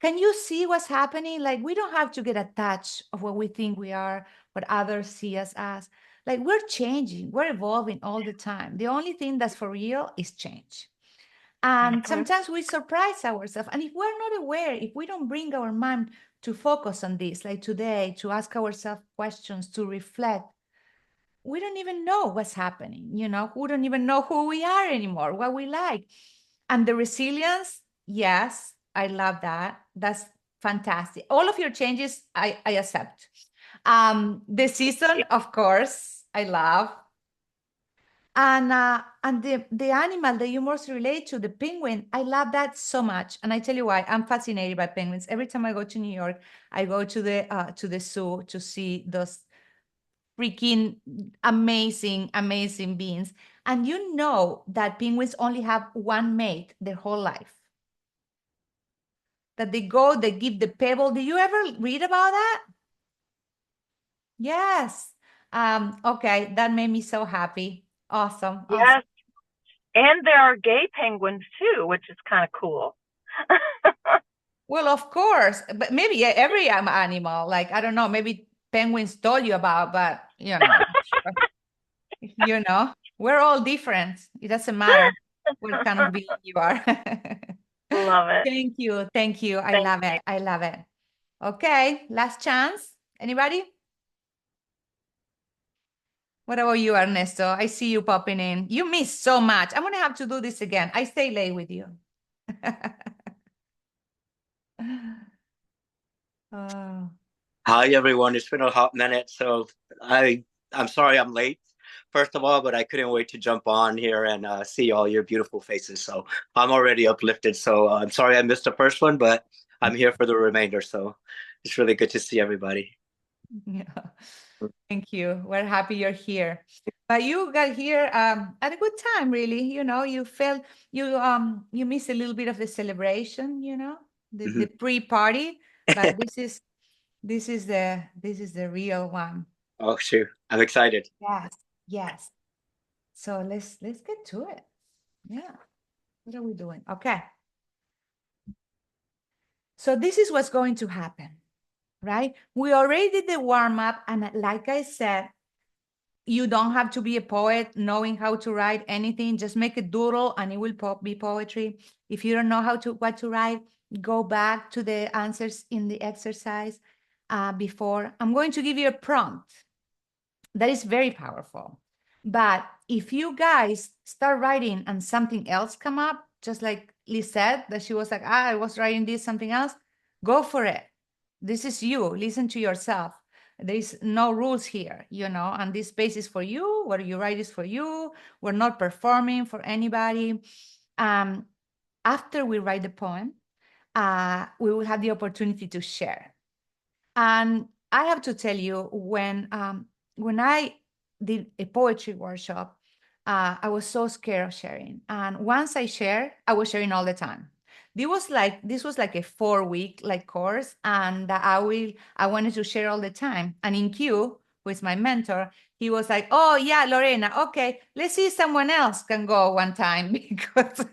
can you see what's happening? Like, we don't have to get attached of what we think we are, what others see us as. Like, we're changing, we're evolving all the time. The only thing that's for real is change. And sometimes we surprise ourselves. And if we're not aware, if we don't bring our mind to focus on this, like today, to ask ourselves questions, to reflect, we don't even know what's happening. We don't even know who we are anymore, what we like. And the resilience, yes, I love that. That's fantastic. All of your changes, I accept. The season, of course, I love. And the animal that you most relate to, the penguin, I love that so much. And I tell you why, I'm fascinated by penguins. Every time I go to New York, I go to the zoo to see those freaking amazing beings. And you know that penguins only have one mate their whole life. That they go, they give the pebble. Did you ever read about that? Yes. Okay, that made me so happy. Awesome. Yes. And there are gay penguins too, which is kind of cool. Well, of course, but maybe every animal, like, I don't know, maybe penguins told you about, but we're all different. It doesn't matter what kind of being you are. Love it. Thank you. Thank you. I Thank love it. I love it. Okay, last chance. Anybody? What about you, Ernesto? I see you popping in. You miss so much. I'm going to have to do this again. I stay late with you. Oh. Hi everyone, it's been a hot minute, so I'm sorry I'm late, first of all, but I couldn't wait to jump on here and see all your beautiful faces. So I'm already uplifted. So I'm sorry I missed the first one, but I'm here for the remainder. So it's really good to see everybody. Yeah. Thank you. We're happy you're here. But you got here at a good time, really. You felt you missed a little bit of the celebration, the pre-party, but this is the real one. Oh, shoot. I'm excited. Yes. So let's get to it. Yeah. What are we doing? Okay. So this is what's going to happen, right? We already did the warm-up, and like I said, you don't have to be a poet knowing how to write anything. Just make a doodle and it will be poetry. If you don't know what to write, go back to the answers in the exercise before. I'm going to give you a prompt that is very powerful. But if you guys start writing and something else come up, just like Liz said, that she was like, I was writing this, something else, go for it. This is you. Listen to yourself. There's no rules here, and this space is for you. What you write is for you. We're not performing for anybody. After we write the poem, we will have the opportunity to share. And I have to tell you, when I did a poetry workshop, I was so scared of sharing. And once I shared, I was sharing all the time. This was like a 4-week course, and I wanted to share all the time. And in Q, who is my mentor, he was like, "Oh yeah, Lorena, okay, let's see if someone else can go one time," because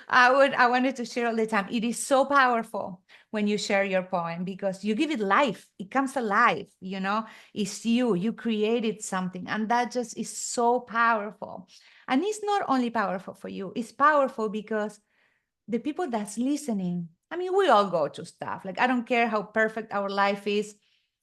I wanted to share all the time. It is so powerful when you share your poem, because you give it life. It comes alive, it's you created something, and that just is so powerful. And it's not only powerful for you, it's powerful because the people that's listening, I mean, we all go to stuff. Like, I don't care how perfect our life is,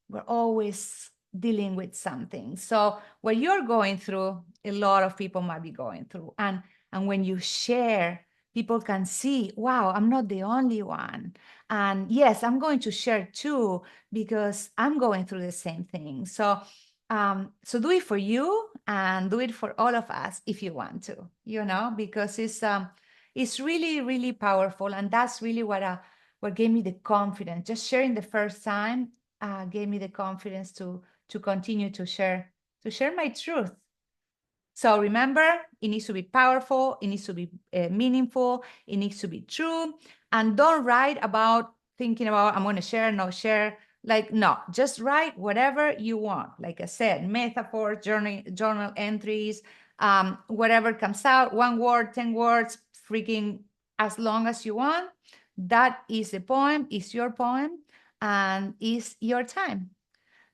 we're always dealing with something. So what you're going through, a lot of people might be going through. And when you share, people can see, wow, I'm not the only one. And yes, I'm going to share too, because I'm going through the same thing. So So do it for you and do it for all of us if you want to, because it's really, really powerful. And that's really what gave me the confidence. Just sharing the first time gave me the confidence to continue to share my truth. So remember, it needs to be powerful, it needs to be meaningful, it needs to be true. And don't write about thinking about, I'm going to share, no share. Like, no, just write whatever you want. Like I said, metaphors, journal entries, whatever comes out, 1 word, 10 words, freaking as long as you want. That is the poem, is your poem, and is your time.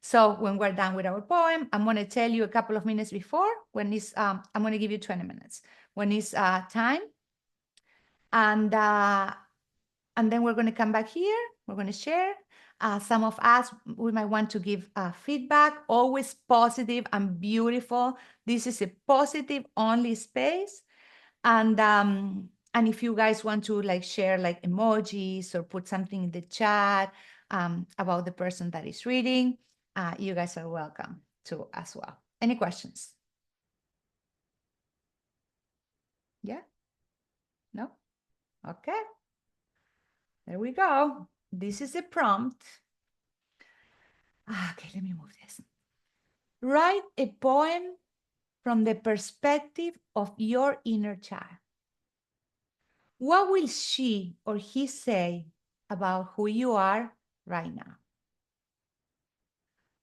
So when we're done with our poem, I'm going to tell you a couple of minutes before when it's, I'm going to give you 20 minutes when it's time. And then we're going to come back here. We're going to share. Some of us, we might want to give feedback, always positive and beautiful. This is a positive only space. And if you guys want to like share like emojis or put something in the chat about the person that is reading, you guys are welcome to as well. Any questions? Yeah? No? Okay. There we go. This is a prompt. Okay, let me move this. Write a poem from the perspective of your inner child. What will she or he say about who you are right now?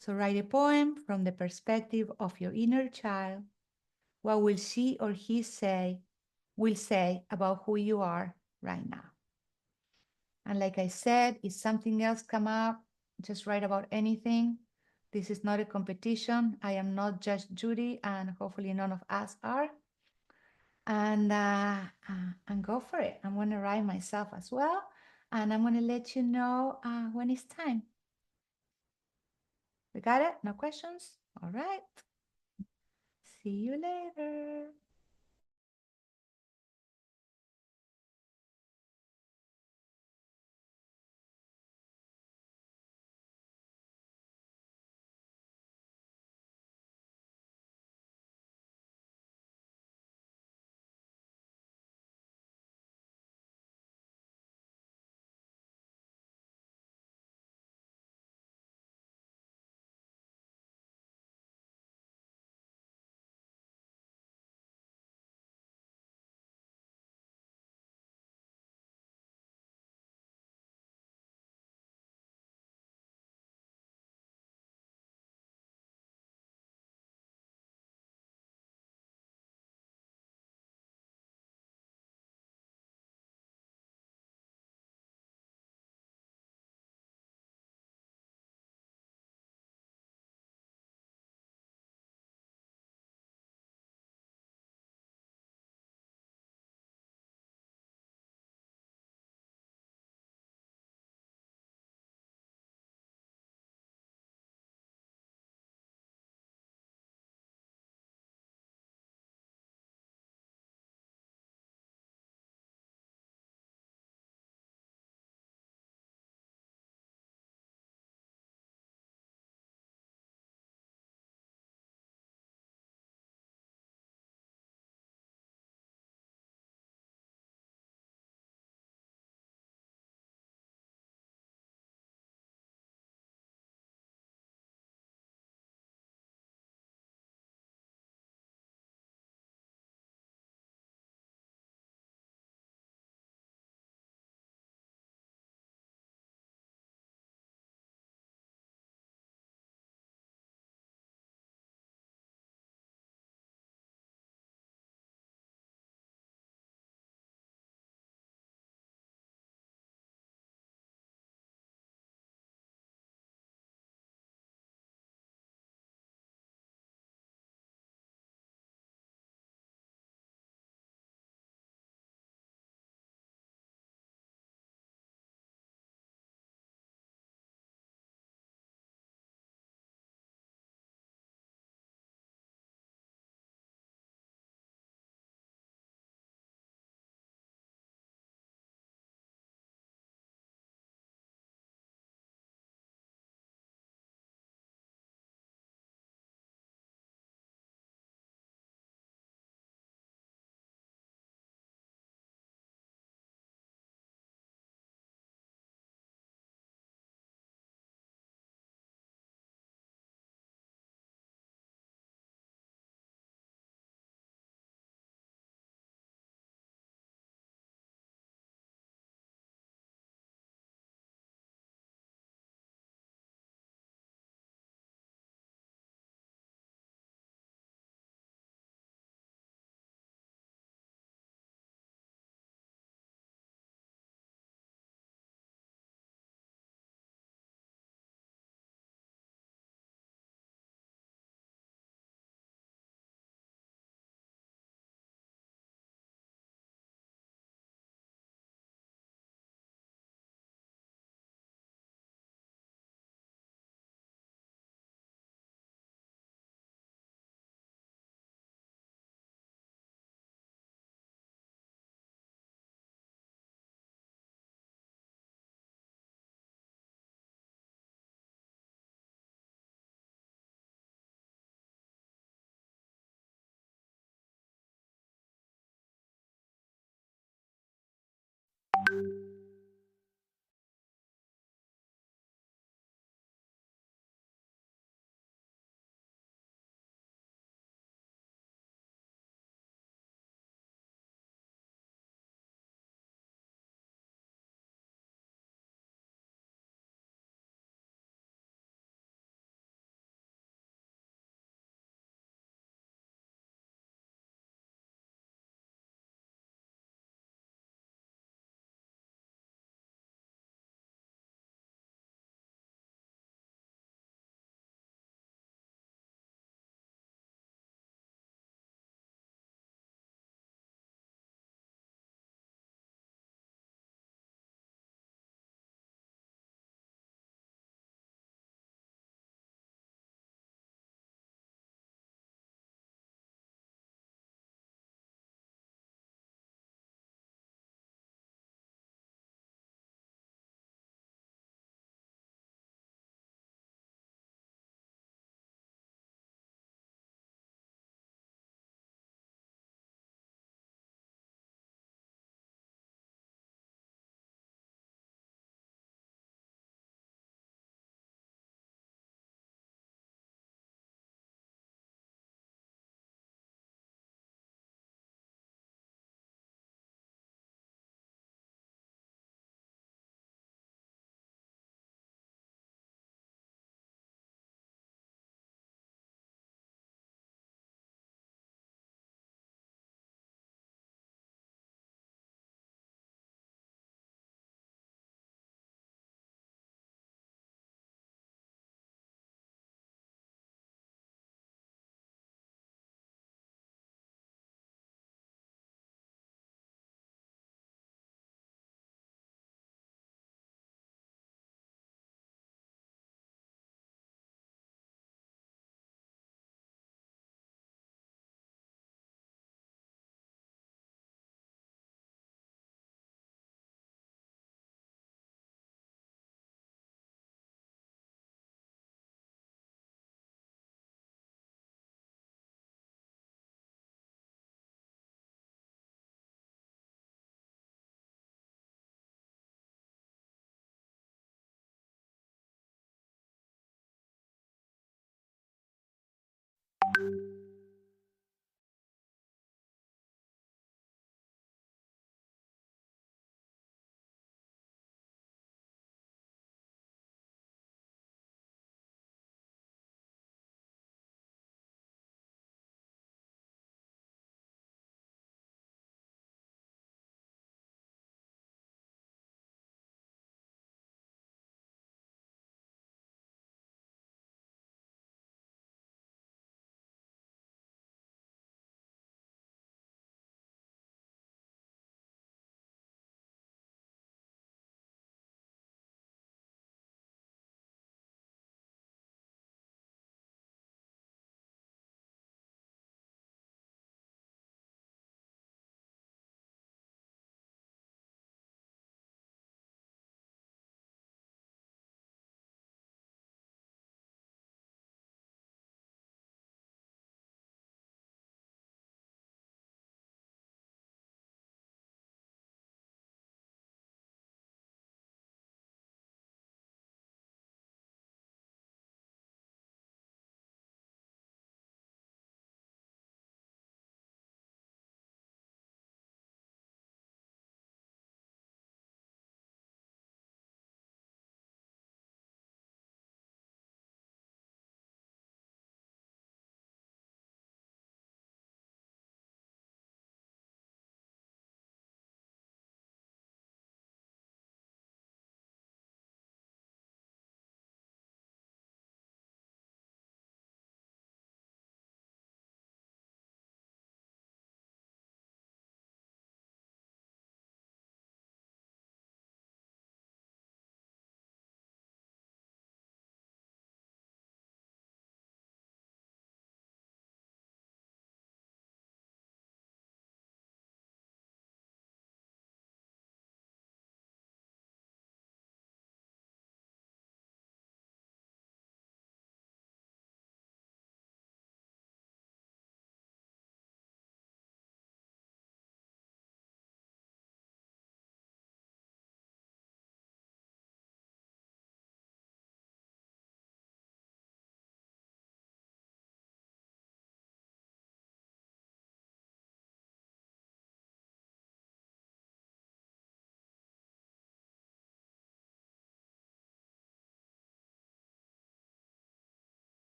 So write a poem from the perspective of your inner child. What will she or he will say about who you are right now? And like I said, if something else come up, just write about anything. This is not a competition. I am not Judge Judy, and hopefully none of us are. And go for it. I'm going to write myself as well, and I'm going to let you know when it's time. We got it? No questions? All right. See you later.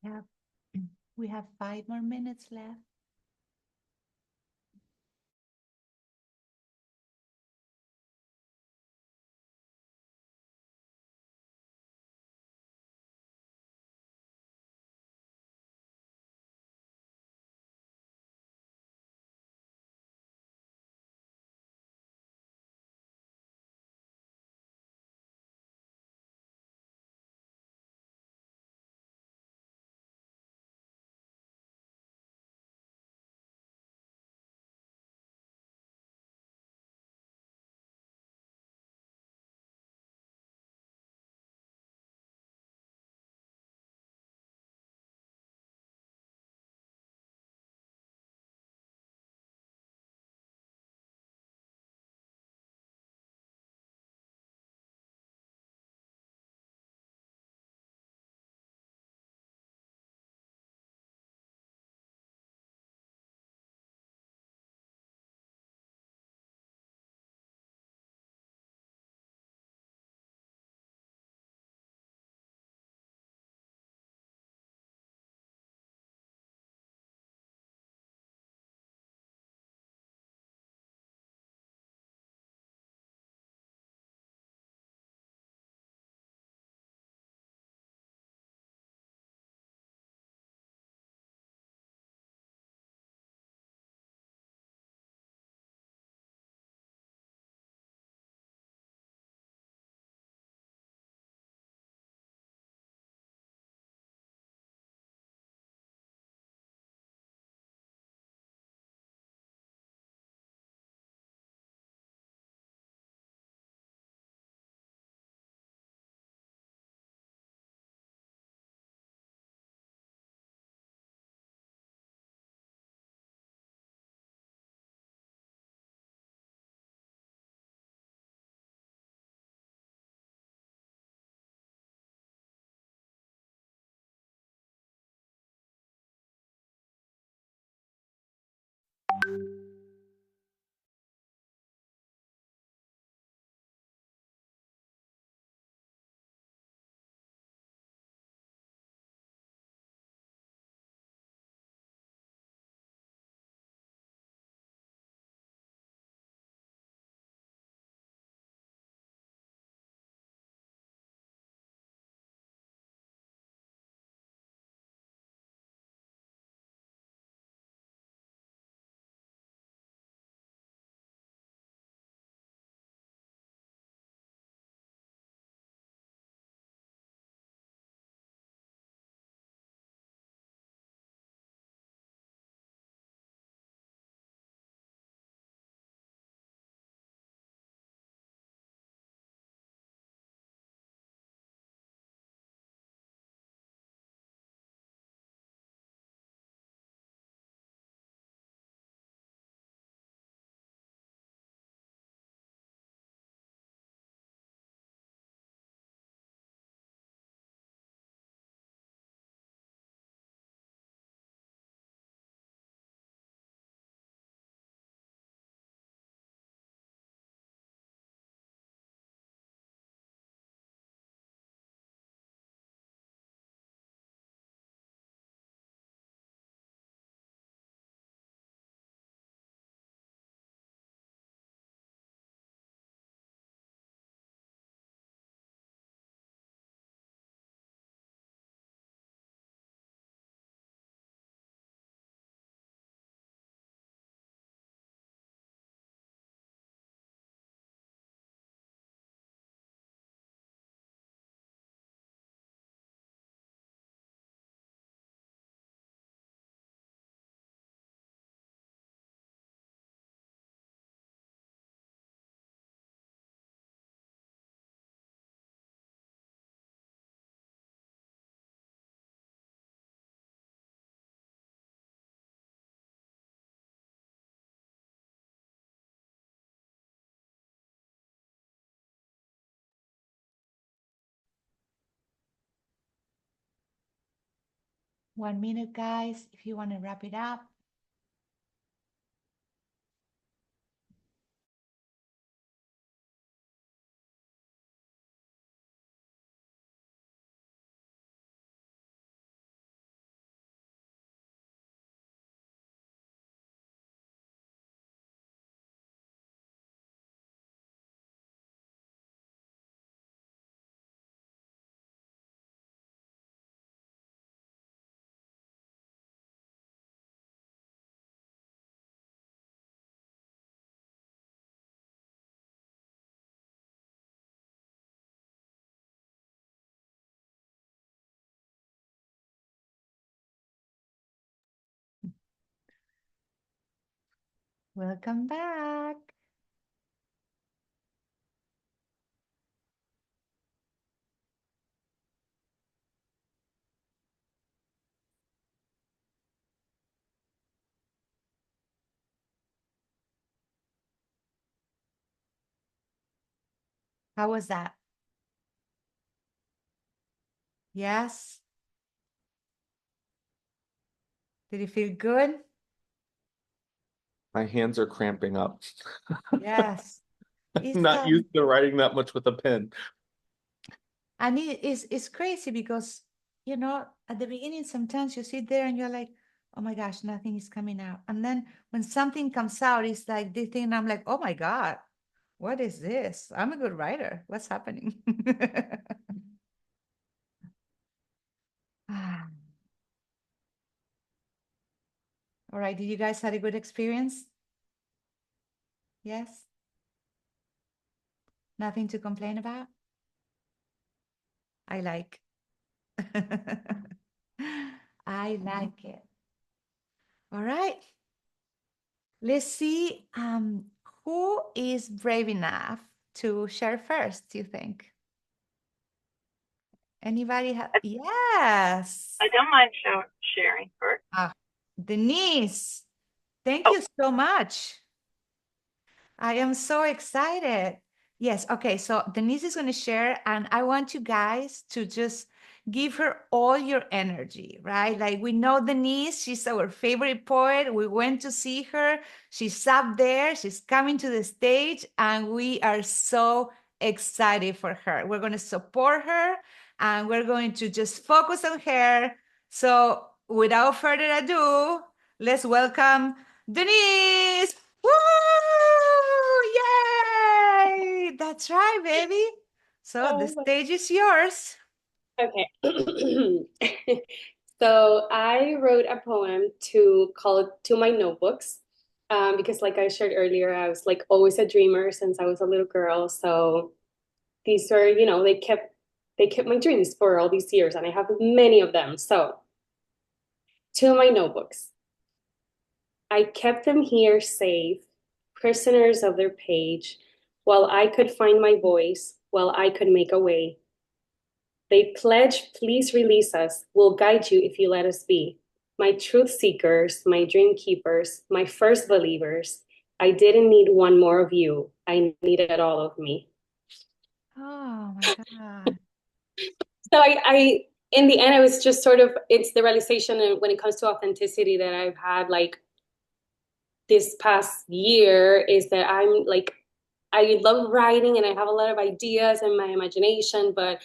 Yeah. We have 5 more minutes left. One minute, guys, if you want to wrap it up. Welcome back. How was that? Yes? Did it feel good? My hands are cramping up. Yes. I'm It's not used to writing that much with a pen. and it's crazy because at the beginning sometimes you sit there and you're like, oh my gosh, nothing is coming out. And then when something comes out, it's like this thing, I'm like, oh my God, what is this? I'm a good writer. What's happening? Ah. All right, did you guys have a good experience? Yes? Nothing to complain about? I like. I like it. All right. Let's see who is brave enough to share first, do you think? Anybody have? Yes. I don't mind sharing first. Denise, thank Oh. you so much. I am so excited. Yes, okay, so Denise is going to share, and I want you guys to just give her all your energy, right? Like we know Denise, she's our favorite poet. We went to see her. She's up there, she's coming to the stage, and we are so excited for her. We're going to support her, and we're going to just focus on her. So without further ado, let's welcome Denise. Woo! Yay! That's right, baby. So the stage is yours. Okay. So I wrote a poem to call it To My Notebooks, because like I shared earlier, I was like always a dreamer since I was a little girl. So these were, they kept my dreams for all these years, and I have many of them. So to my notebooks, I kept them here safe, prisoners of their page, while I could find my voice, while I could make a way. They pledge, please release us. We'll guide you if you let us be. My truth seekers, my dream keepers, my first believers. I didn't need one more of you. I needed all of me. Oh my God. So in the end, it was just sort of, it's the realization when it comes to authenticity that I've had like this past year is that I'm like, I love writing and I have a lot of ideas in my imagination, but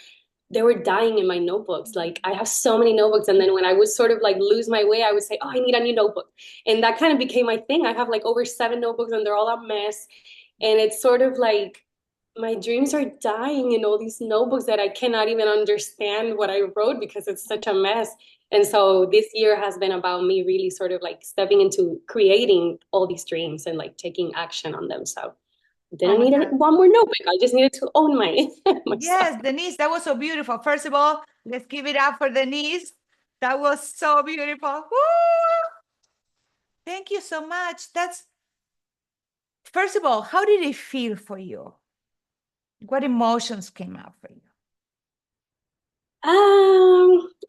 they were dying in my notebooks. Like I have so many notebooks. And then when I would sort of like lose my way, I would say, oh, I need a new notebook. And that kind of became my thing. I have like over 7 notebooks and they're all a mess. And it's sort of like my dreams are dying in all these notebooks that I cannot even understand what I wrote because it's such a mess. And so this year has been about me really sort of like stepping into creating all these dreams and like taking action on them. So I didn't need one more notebook. I just needed to own my myself. Yes, Denise, that was so beautiful. First of all, let's give it up for Denise. That was so beautiful. Woo! Thank you so much. First of all, how did it feel for you? What emotions came out for you?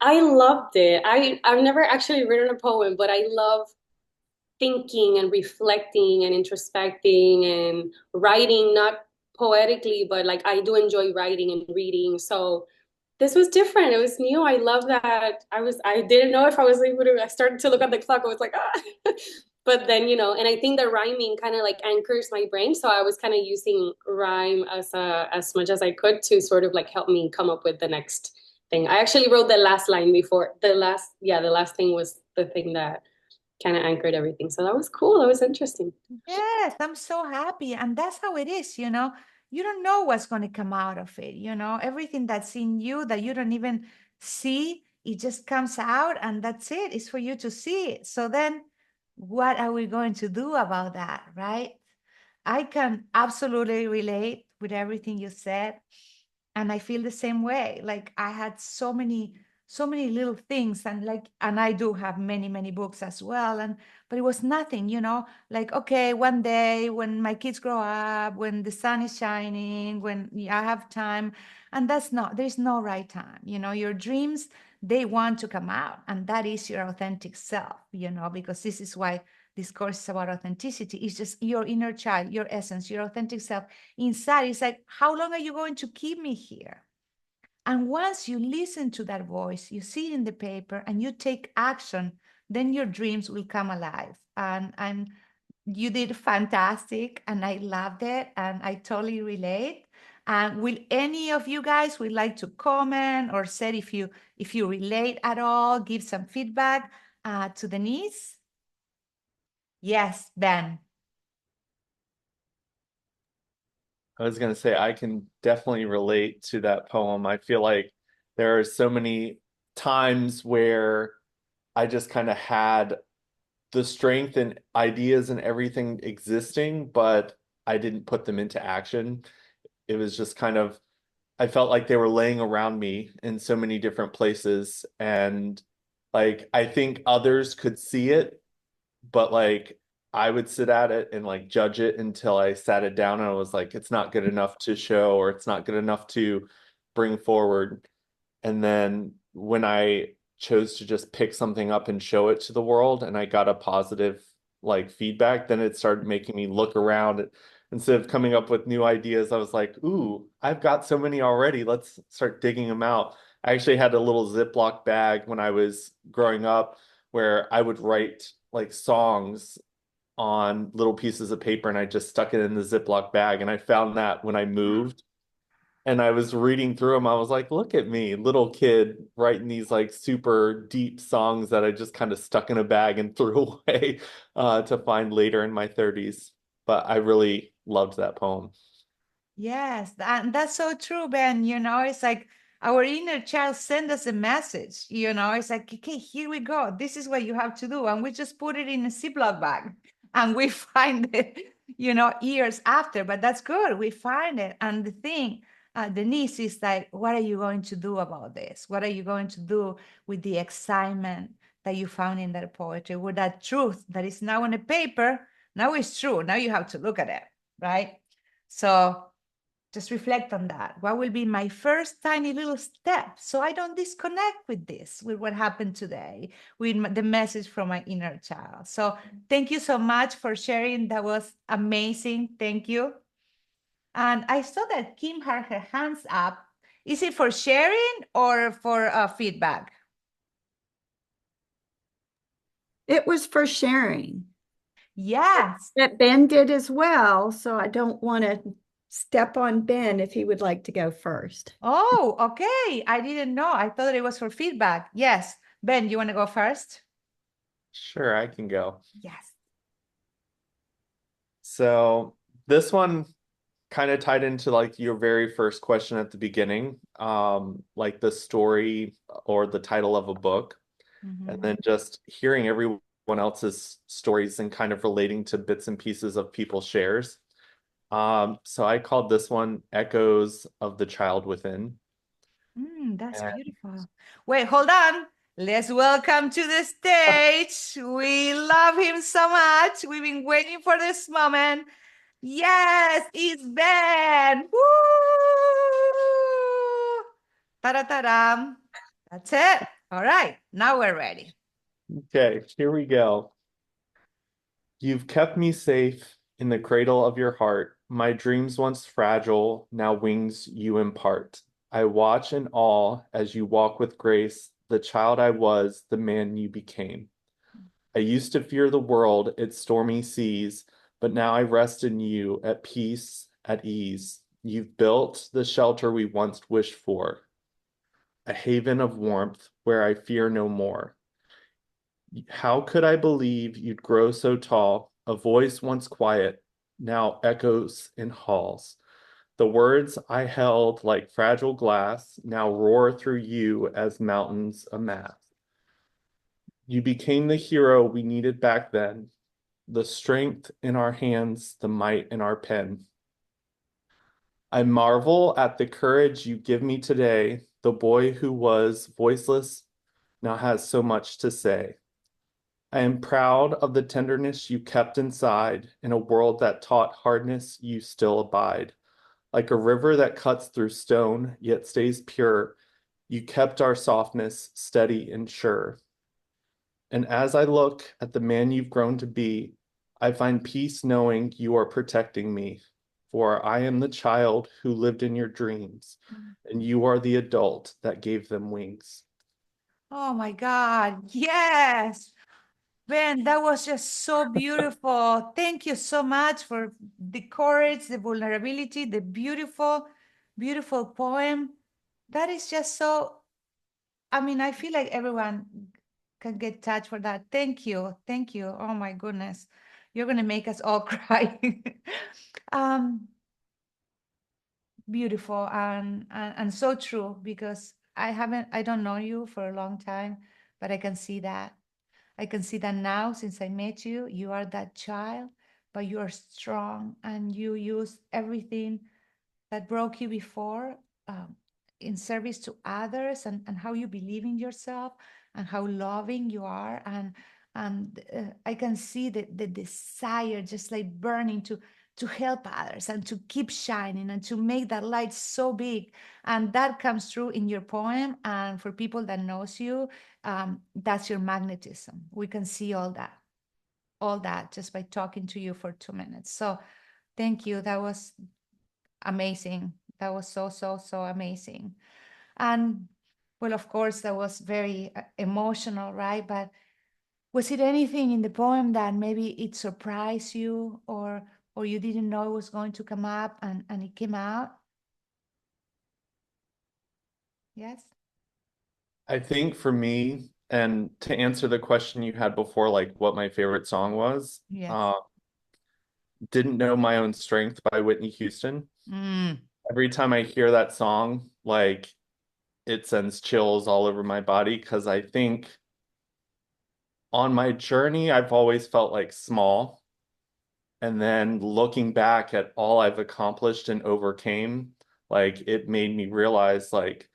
I loved it. I've never actually written a poem, but I love thinking and reflecting and introspecting and writing, not poetically, but like I do enjoy writing and reading. So this was different. It was new. I love that. I didn't know if I was able to, I started to look at the clock. I was like, ah. But then, and I think the rhyming kind of like anchors my brain. So I was kind of using rhyme as much as I could to sort of like help me come up with the next thing. I actually wrote the last line before the last thing was the thing that kind of anchored everything. So that was cool. That was interesting. Yes, I'm so happy. And that's how it is, you know. You don't know what's going to come out of it, you know. Everything that's in you that you don't even see, it just comes out and that's it. It's for you to see it. So then what are we going to do about that, right? I can absolutely relate with everything you said. And I feel the same way. Like I had so many so many little things. And I do have many, many books as well. But it was nothing, like, okay, one day when my kids grow up, when the sun is shining, when I have time, and there's no right time. Your dreams, they want to come out, and that is your authentic self, because this is why this course is about authenticity. It's just your inner child, your essence, your authentic self inside. It's like, how long are you going to keep me here? And once you listen to that voice, you see it in the paper and you take action, then your dreams will come alive. And you did fantastic, and I loved it, and I totally relate. And will any of you guys would like to comment or say if you relate at all, give some feedback to Denise? Yes, Ben. I was going to say, I can definitely relate to that poem. I feel like there are so many times where I just kind of had the strength and ideas and everything existing, but I didn't put them into action. It was just kind of, I felt like they were laying around me in so many different places. And like, I think others could see it, but like, I would sit at it and like judge it until I sat it down and I was like, it's not good enough to show, or it's not good enough to bring forward. And then when I chose to just pick something up and show it to the world and I got a positive like feedback, then it started making me look around. Instead of coming up with new ideas, I was like, ooh, I've got so many already. Let's start digging them out. I actually had a little Ziploc bag when I was growing up where I would write like songs on little pieces of paper and I just stuck it in the Ziploc bag. And I found that when I moved and I was reading through them, I was like, look at me, little kid writing these like super deep songs that I just kind of stuck in a bag and threw away to find later in my 30s. But I really loved that poem. Yes, and that's so true, Ben. It's like our inner child send us a message. It's like, okay, here we go. This is what you have to do. And we just put it in a Ziploc bag and we find it, years after. But that's good. We find it. And the thing, Denise, is like, what are you going to do about this? What are you going to do with the excitement that you found in that poetry, with that truth that is now on a paper? Now it's true. Now you have to look at it, right? So just reflect on that. What will be my first tiny little step so I don't disconnect with this, with what happened today, with the message from my inner child? So thank you so much for sharing. That was amazing. Thank you. And I saw that Kim had her hands up. Is it for sharing or for feedback? It was for sharing. Yes. That Ben did as well. So I don't want to step on Ben if he would like to go first. Oh, okay. I didn't know. I thought it was for feedback. Yes. Ben, you want to go first? Sure, I can go. Yes. So this one kind of tied into like your very first question at the beginning, like the story or the title of a book, and then just hearing everyone else's stories and kind of relating to bits and pieces of people's shares. So I called this one Echoes of the Child Within. That's And beautiful. Wait, hold on. Let's welcome to the stage. We love him so much. We've been waiting for this moment. Yes, it's Ben. Woo! Ta-da-ta-dam. That's it. All right, now we're ready. okay, here we go. You've kept me safe in the cradle of your heart. My dreams once fragile, now wings you impart. I watch in awe as you walk with grace, the child I was, the man you became. I used to fear the world, its stormy seas, but now I rest in you, at peace, at ease. You've built the shelter we once wished for, a haven of warmth where I fear no more. How could I believe you'd grow so tall? A voice once quiet now echoes in halls. The words I held like fragile glass now roar through you as mountains amass. You became the hero we needed back then, the strength in our hands, the might in our pen. I marvel at the courage you give me today, The boy who was voiceless now has so much to say. I am proud of the tenderness you kept inside. In a world that taught hardness, you still abide. Like a river that cuts through stone, yet stays pure, you kept our softness steady and sure. And as I look at the man you've grown to be, I find peace knowing you are protecting me. For I am the child who lived in your dreams, and you are the adult that gave them wings. Oh my God. Yes. Ben, that was just so beautiful. Thank you so much for the courage, the vulnerability, the beautiful, beautiful poem. That is just so, I mean, I feel like everyone can get touched for that. Thank you. Thank you. Oh my goodness. You're going to make us all cry. um, Beautiful and so true because I don't know you for a long time, but I can see that. I can see that now since I met you. You are that child, but you are strong and you use everything that broke you before um, in service to others and how you believe in yourself and how loving you are. And I can see the desire just like burning to help others and to keep shining and to make that light so big. And that comes through in your poem. And for people that knows you, that's your magnetism. We can see all that just by talking to you for 2 minutes. So thank you. That was amazing. That was so, so, so amazing. And well, of course, that was very emotional, right? But was it anything in the poem that maybe it surprised you or you didn't know it was going to come up and it came out? Yes? I think for me, and to answer the question you had before, like what my favorite song was, Yes. Didn't Know My Own Strength by Whitney Houston. Mm. Every time I hear that song, like it sends chills all over my body because I think on my journey, I've always felt like small. And then looking back at all I've accomplished and overcame, like it made me realize, like,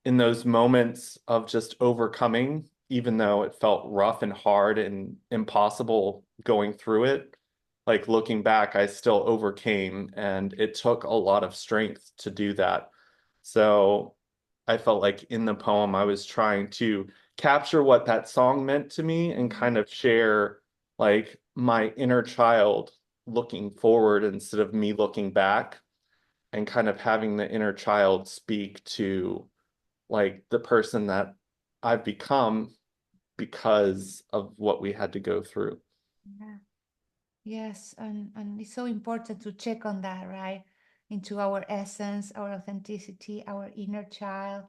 in those moments of just overcoming, even though it felt rough and hard and impossible going through it, like looking back, I still overcame, and it took a lot of strength to do that. So I felt like in the poem, I was trying to capture what that song meant to me and kind of share like my inner child looking forward instead of me looking back and kind of having the inner child speak to like the person that I've become because of what we had to go through. Yeah. Yes, and it's so important to check on that, right? Into our essence, our authenticity, our inner child,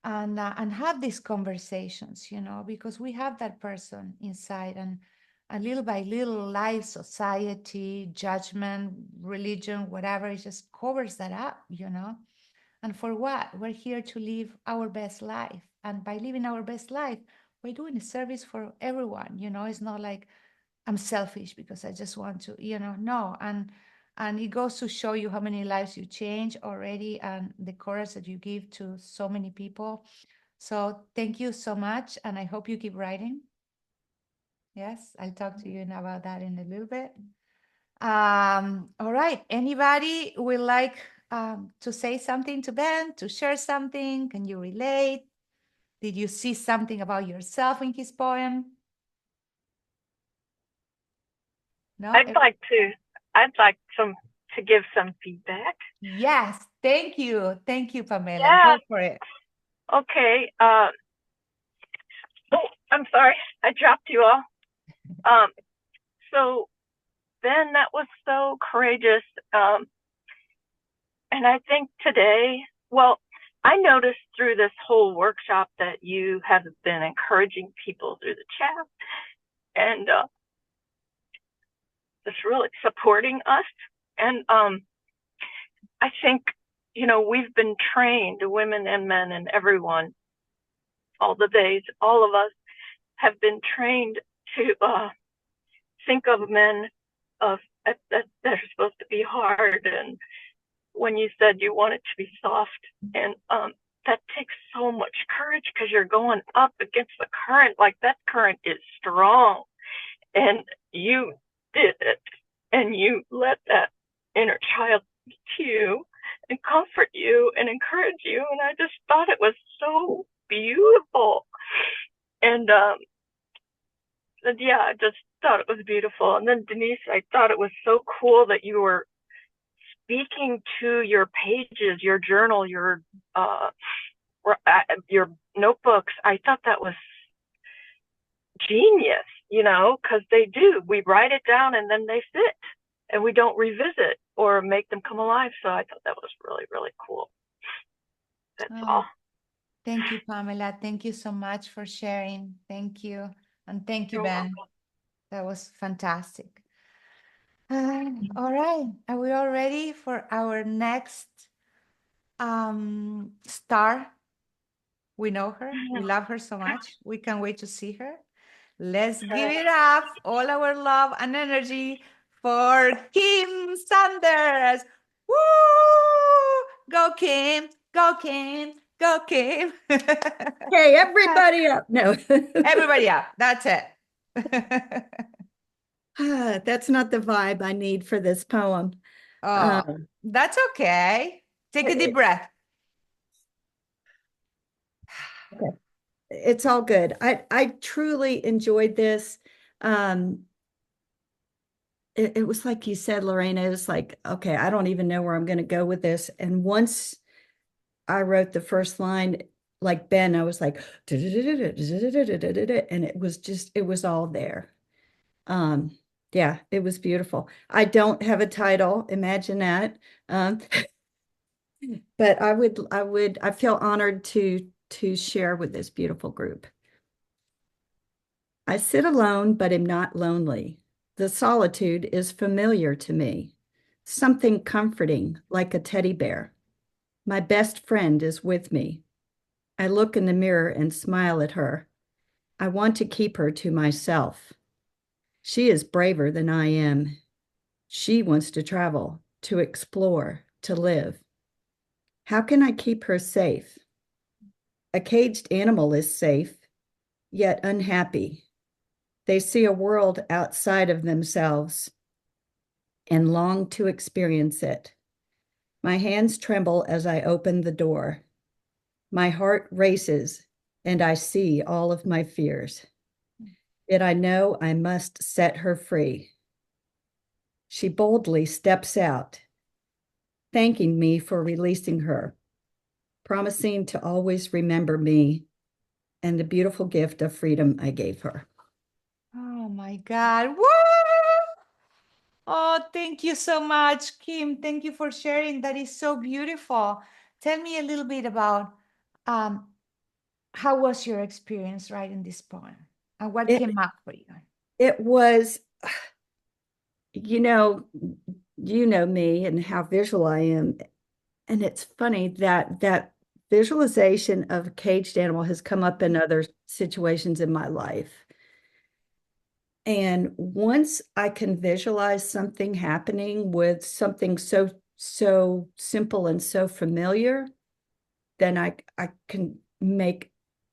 and have these conversations, because we have that person inside, and little by little, life, society, judgment, religion, whatever, it just covers that up. And for what? We're here to live our best life, and by living our best life, we're doing a service for everyone. It's not like I'm selfish because I just want to, no. And it goes to show you how many lives you change already and the courage that you give to so many people. So thank you so much. And I hope you keep writing. Yes, I'll talk to you about that in a little bit. All right. Anybody would like to say something to Ben, to share something? Can you relate? Did you see something about yourself in his poem? No? I'd like to give some feedback. Yes, thank you. Thank you, Pamela. Yeah. Go for it. Okay. Oh, I'm sorry. I dropped you all. So Ben, that was so courageous. And I think today, well, I noticed through this whole workshop that you have been encouraging people through the chat and just really supporting us. And I think, we've been trained, women and men and everyone, all the days, all of us have been trained to think of men that are supposed to be hard. And when you said you want it to be soft, and that takes so much courage because you're going up against the current. Like that current is strong, and you did it, and you let that inner child speak to you and comfort you and encourage you. And I just thought it was so beautiful. And yeah, I just thought it was beautiful. And then Denise, I thought it was so cool that you were speaking to your pages, your journal, your notebooks. I thought that was genius, you know, because they do. We write it down and then they sit, and we don't revisit or make them come alive. So I thought that was really, really cool. That's all. Thank you, Pamela. Thank you so much for sharing. Thank you. And thank you, You're Ben. welcome. That was fantastic. All right. Are we all ready for our next star? We know her. We love her so much. We can't wait to see her. Let's give it up, all our love and energy for Kim Sanders. Woo! Go Kim, go Kim, go Kim. Hey, everybody up. No. Everybody up. That's it. That's not the vibe I need for this poem. Oh, that's okay. Take a deep breath. Okay. It's all good. I truly enjoyed this. It was like you said, Lorena, it was like, okay, I don't even know where I'm going to go with this. And once I wrote the first line, like Ben, I was like, and it was all there. Yeah, it was beautiful. I don't have a title, imagine that. But I feel honored to share with this beautiful group. I sit alone, but am not lonely. The solitude is familiar to me, something comforting like a teddy bear. My best friend is with me. I look in the mirror and smile at her. I want to keep her to myself. She is braver than I am. She wants to travel, to explore, to live. How can I keep her safe? A caged animal is safe, yet unhappy. They see a world outside of themselves and long to experience it. My hands tremble as I open the door. My heart races and I see all of my fears. Yet I know I must set her free. She boldly steps out, thanking me for releasing her, promising to always remember me and the beautiful gift of freedom I gave her. Oh my God. Woo! Oh, thank you so much, Kim. Thank you for sharing. That is so beautiful. Tell me a little bit about how was your experience writing this poem and what came up for you? It was, you know me and how visual I am. And it's funny that visualization of a caged animal has come up in other situations in my life. And once I can visualize something happening with something so simple and so familiar, then I can make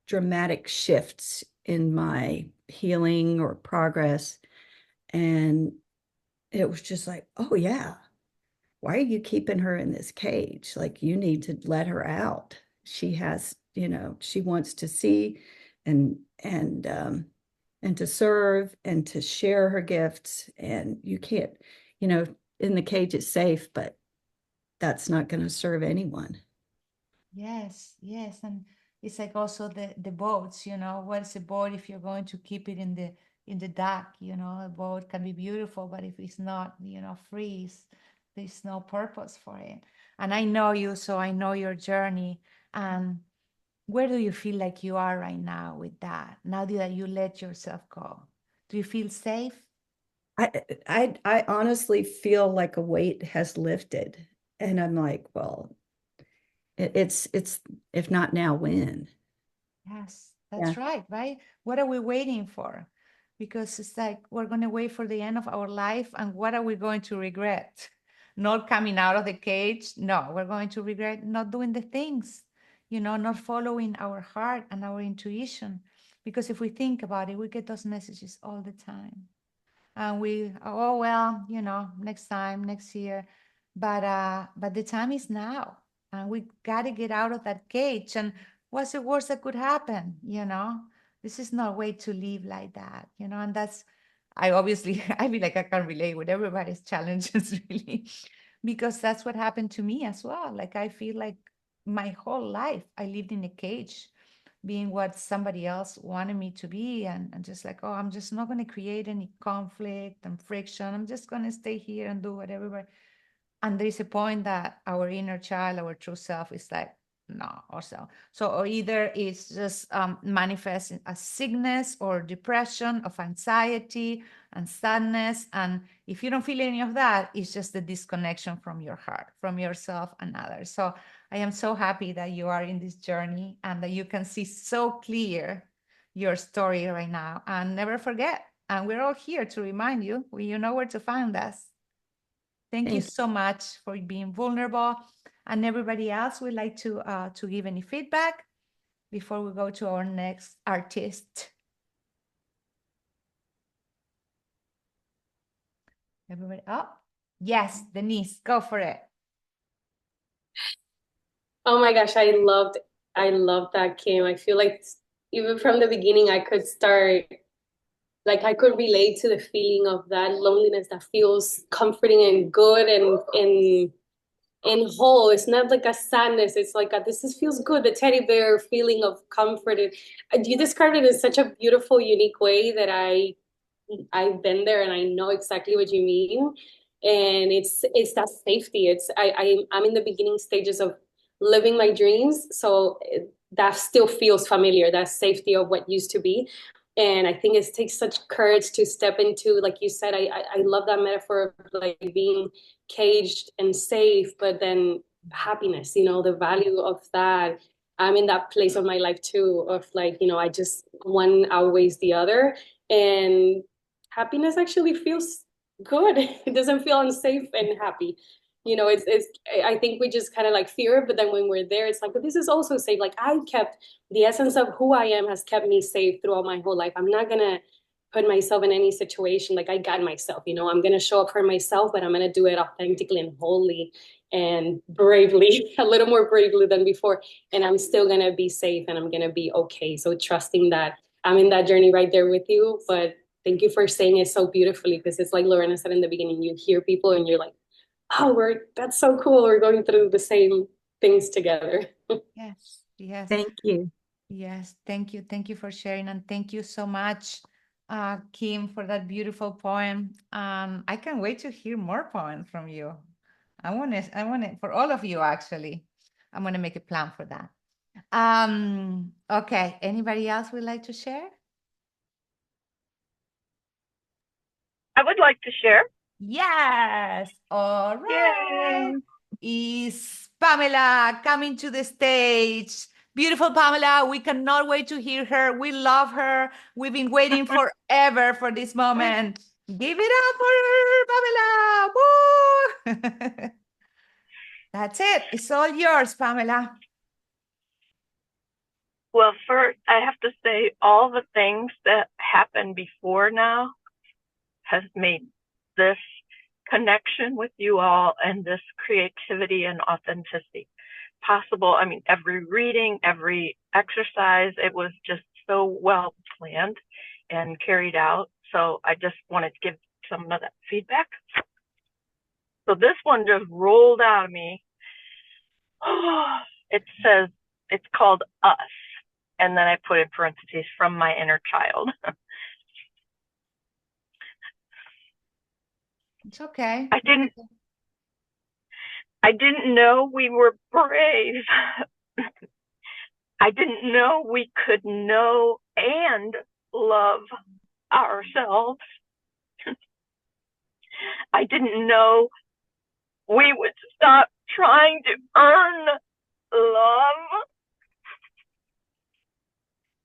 dramatic shifts in my healing or progress. And it was just like, oh yeah, why are you keeping her in this cage? Like, you need to let her out. She has, she wants to see and to serve and to share her gifts. And you can't, in the cage it's safe, but that's not going to serve anyone. Yes, yes. And it's like also the boats, what's a boat if you're going to keep it in the dock, a boat can be beautiful, but if it's not, free, there's no purpose for it. And I know you, so I know your journey. And where do you feel like you are right now with that? Now that you let yourself go, do you feel safe? I honestly feel like a weight has lifted, and I'm like, well, it's if not now, when? Yes, that's right? What are we waiting for? Because it's like we're going to wait for the end of our life, and what are we going to regret? Not coming out of the cage? No, we're going to regret not doing the things, not following our heart and our intuition. Because if we think about it, we get those messages all the time. And we, oh, well, next time, next year. But the time is now. And we got to get out of that cage. And what's the worst that could happen? This is not a way to live like that, and that's, I obviously, I feel like I can relate with everybody's challenges, really, because that's what happened to me as well. Like, I feel like my whole life I lived in a cage, being what somebody else wanted me to be, and just like, oh, I'm just not going to create any conflict and friction. I'm just going to stay here and do whatever. And there is a point that our inner child, our true self, is like, no, or or either it's just manifesting as sickness or depression, of anxiety and sadness. And if you don't feel any of that, it's just the disconnection from your heart, from yourself and others. So I am so happy that you are in this journey and that you can see so clear your story right now. And never forget, and we're all here to remind you, you know where to find us. Thank you so much for being vulnerable. And everybody else would like to give any feedback before we go to our next artist. Everybody, oh, yes, Denise, go for it. Oh my gosh, I loved that, Kim. I feel like even from the beginning, I could start, like I could relate to the feeling of that loneliness that feels comforting and good and whole. It's not like a sadness. It's like feels good. The teddy bear feeling of comfort. You described it in such a beautiful, unique way that I've been there and I know exactly what you mean. And it's that safety. I'm in the beginning stages of living my dreams, so that still feels familiar. That safety of what used to be. And I think it takes such courage to step into, like you said, I love that metaphor of like being caged and safe, but then happiness, the value of that. I'm in that place of my life too, of like, I just one outweighs the other. And happiness actually feels good. It doesn't feel unsafe and happy. It's I think we just kind of like fear it, but then when we're there, it's like, but this is also safe. Like I kept the essence of who I am has kept me safe throughout my whole life. I'm not gonna put myself in any situation. Like I got myself, I'm gonna show up for myself, but I'm gonna do it authentically and wholly and bravely, a little more bravely than before. And I'm still gonna be safe and I'm gonna be okay. So trusting that I'm in that journey right there with you. But thank you for saying it so beautifully, because it's like Lorena said in the beginning, you hear people and you're like, oh, that's so cool. We're going through the same things together. Yes, yes. Thank you. Yes, thank you. Thank you for sharing. And thank you so much, Kim, for that beautiful poem. I can't wait to hear more poems from you. I want to, for all of you, actually. I'm going to make a plan for that. Okay, anybody else would like to share? I would like to share. Yes. All right. Is Pamela coming to the stage? Beautiful Pamela. We cannot wait to hear her. We love her. We've been waiting forever for this moment. Give it up for Pamela. Woo! That's it. It's all yours, Pamela. Well, first, I have to say all the things that happened before now has made this connection with you all and this creativity and authenticity possible. I mean, every reading, every exercise, it was just so well planned and carried out. So I just wanted to give some of that feedback. So this one just rolled out of me. It says, it's called Us. And then I put in parentheses, from my inner child. It's okay. I didn't know we were brave. I didn't know we could know and love ourselves. I didn't know we would stop trying to earn love.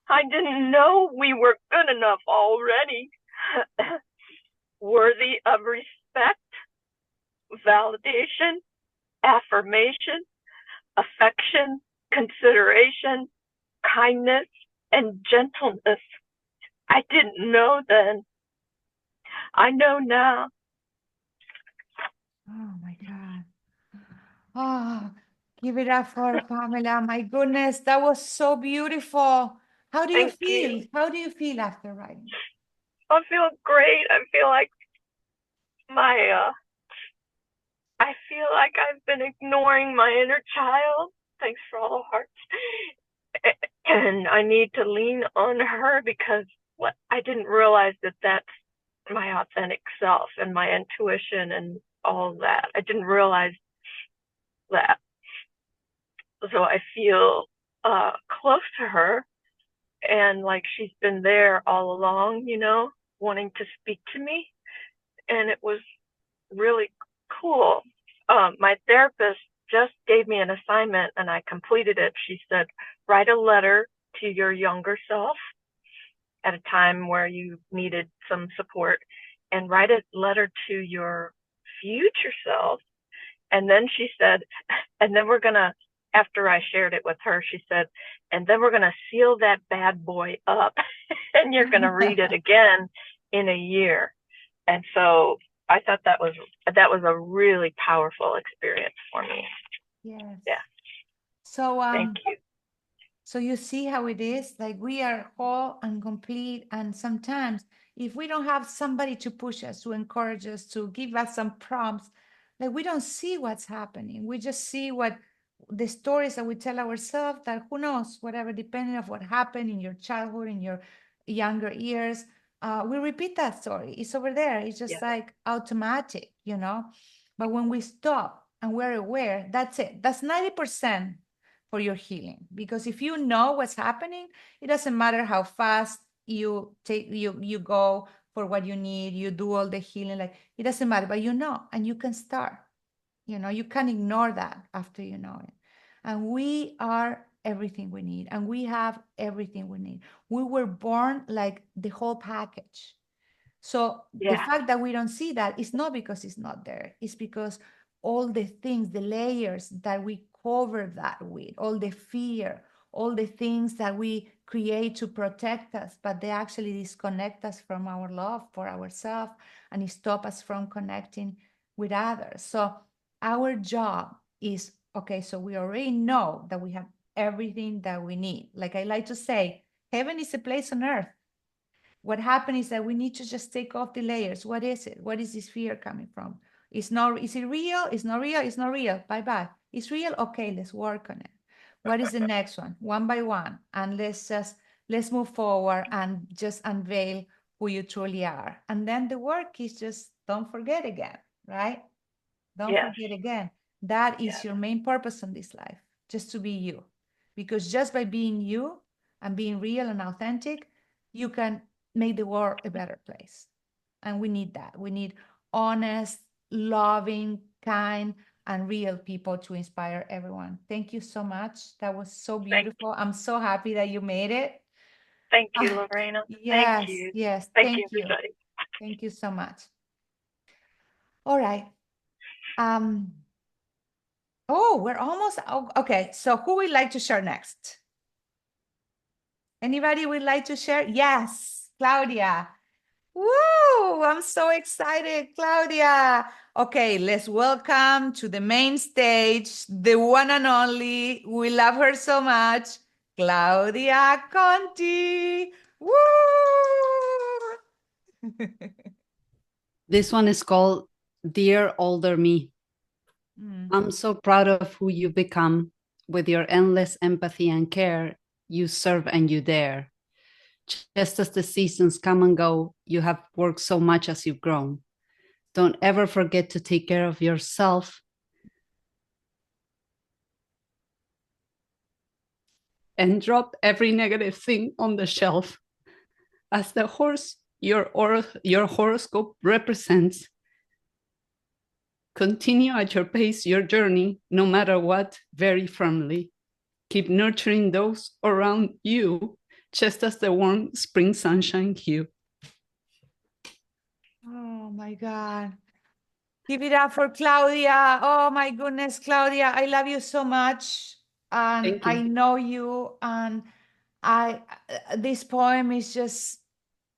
I didn't know we were good enough already, worthy of respect, validation, affirmation, affection, consideration, kindness, and gentleness. I didn't know then. I know now. Oh my God. Oh, give it up for Pamela. My goodness, that was so beautiful. How do you Thank feel? you. How do you feel after writing? I feel great. I feel like my I feel like I've been ignoring my inner child. Thanks for all the hearts. And I need to lean on her because what I didn't realize that that's my authentic self and my intuition and all that. I didn't realize that. So I feel close to her and like she's been there all along, you know, wanting to speak to me. And it was really cool. My therapist just gave me an assignment and I completed it. She said, write a letter to your younger self at a time where you needed some support, and write a letter to your future self. And then she said, and then we're going to, after I shared it with her, she said, and then we're going to seal that bad boy up and you're going to read it again in a year. And so I thought that was a really powerful experience for me. Yes. Yeah. So Thank you. so you see how it is, like we are whole and complete. And sometimes if we don't have somebody to push us, to encourage us, to give us some prompts, like we don't see what's happening. We just see what the stories that we tell ourselves, that who knows, whatever, depending on what happened in your childhood, in your younger years, we repeat that story. It's over there. It's just like automatic, you know? But when we stop and we're aware, that's it. That's 90% for your healing. Because if you know what's happening, it doesn't matter how fast you go for what you need, you do all the healing, like it doesn't matter, but you know, and you can start. You know, you can't ignore that after you know it. And we are everything we need, and we have everything we need. We were born like the whole package. So the fact that we don't see that is not because it's not there. It's because all the things, the layers that we cover that with, all the fear, all the things that we create to protect us, but they actually disconnect us from our love for ourselves and stop us from connecting with others. So our job is, okay, so we already know that we have everything that we need. Like I like to say, heaven is a place on earth. What happened is that we need to just take off the layers. What is it? What is this fear coming from? Is it real? It's not real. It's not real. Bye-bye. It's real. Okay, let's work on it. What is the next one by one? And let's move forward and just unveil who you truly are. And then the work is just don't forget again, right? Don't forget again. That is your main purpose in this life, just to be you. Because just by being you and being real and authentic, you can make the world a better place. And we need that. We need honest, loving, kind, and real people to inspire everyone. Thank you so much. That was so beautiful. I'm so happy that you made it. Thank you, Lorena. Yes, Thank you. yes. Thank Thank you, you. everybody. Thank you so much. All right. Oh, we're almost, okay. So who would like to share next? Anybody would like to share? Yes, Claudia. Woo, I'm so excited, Claudia. Okay, let's welcome to the main stage, the one and only, we love her so much, Claudia Conti. Woo! This one is called Dear Older Me. I'm so proud of who you've become. With your endless empathy and care, you serve and you dare. Just as the seasons come and go, you have worked so much as you've grown. Don't ever forget to take care of yourself and drop every negative thing on the shelf. As the horse your horoscope represents, continue at your pace your journey, no matter what, very firmly. Keep nurturing those around you, just as the warm spring sunshine hue. Oh my God. Give it up for Claudia. Oh my goodness, Claudia, I love you so much. and Thank you. I know you, and this poem is just,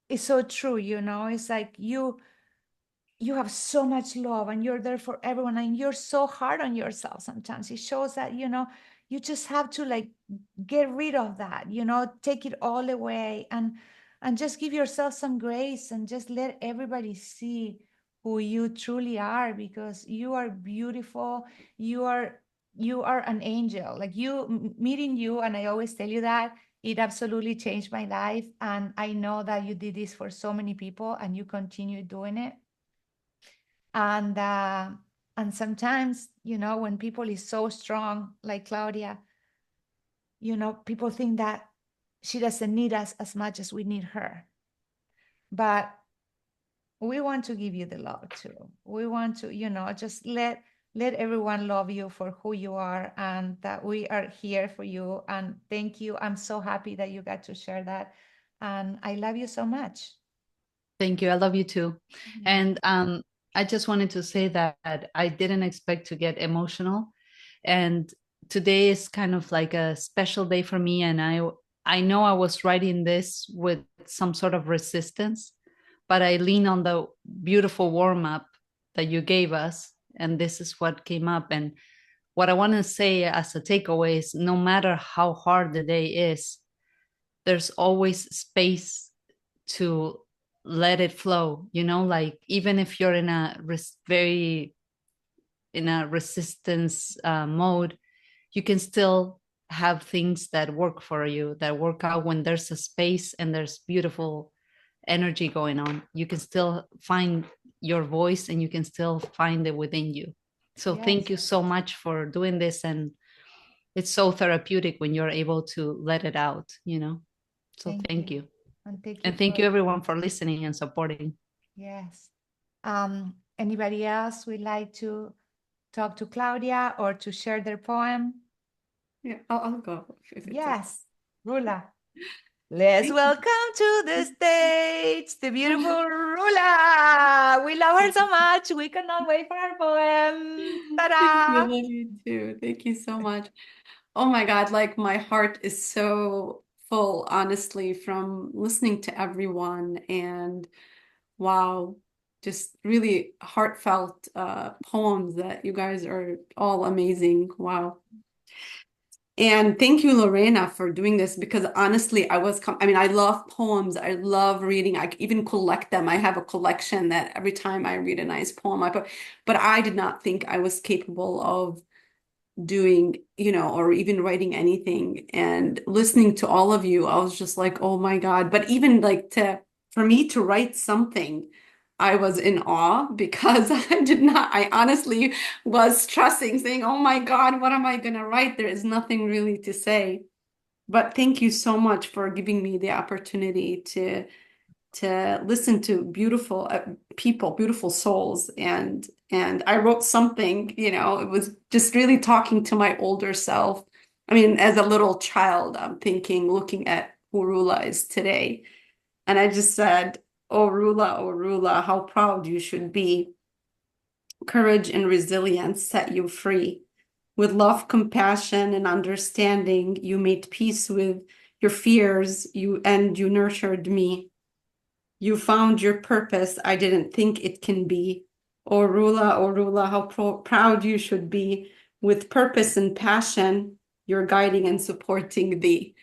it's so true, you know. It's like you have so much love and you're there for everyone, and you're so hard on yourself sometimes. It shows that, you know, you just have to like get rid of that, you know, take it all away, and just give yourself some grace and just let everybody see who you truly are, because you are beautiful. You are an angel. Like meeting you, and I always tell you that it absolutely changed my life, and I know that you did this for so many people and you continue doing it. And sometimes, you know, when people is so strong like Claudia, you know, people think that she doesn't need us as much as we need her. But we want to give you the love too. We want to, you know, just let everyone love you for who you are, and that we are here for you. And thank you. I'm so happy that you got to share that. And I love you so much. Thank you. I love you too. And I just wanted to say that I didn't expect to get emotional. And today is kind of like a special day for me. And I know I was writing this with some sort of resistance, but I lean on the beautiful warm up that you gave us. And this is what came up. And what I want to say as a takeaway is, no matter how hard the day is, there's always space to let it flow, you know, like even if you're in a very in a resistance mode, you can still have things that work for you, that work out. When there's a space and there's beautiful energy going on, you can still find your voice and you can still find it within you. So thank you so much for doing this. And it's so therapeutic when you're able to let it out, you know. So thank you. And thank you everyone for listening and supporting. Yes. Anybody else would like to talk to Claudia or to share their poem? Yeah, I'll go. Yes, Rula. Let's welcome to the stage the beautiful Rula. We love her so much. We cannot wait for her poem. Ta-da! I love you too. Thank you so much. Oh my God, like my heart is so full, honestly, from listening to everyone. And wow, just really heartfelt poems that you guys are all amazing. Wow. And thank you, Lorena, for doing this, because honestly, I mean, I love poems. I love reading. I even collect them. I have a collection that every time I read a nice poem, but I did not think I was capable of doing, you know, or even writing anything. And listening to all of you, I was just like, oh my God. But even like for me to write something, I was in awe, because I honestly was stressing, saying, oh my God, what am I going to write? There is nothing really to say. But thank you so much for giving me the opportunity to listen to beautiful people, beautiful souls. And I wrote something, you know, it was just really talking to my older self. I mean, as a little child, I'm thinking, looking at who Rula is today. And I just said, oh Rula, how proud you should be. Courage and resilience set you free. With love, compassion, and understanding, you made peace with your fears, you nurtured me. You found your purpose. I didn't think it can be. Oh Rula, how proud you should be. With purpose and passion, you're guiding and supporting thee.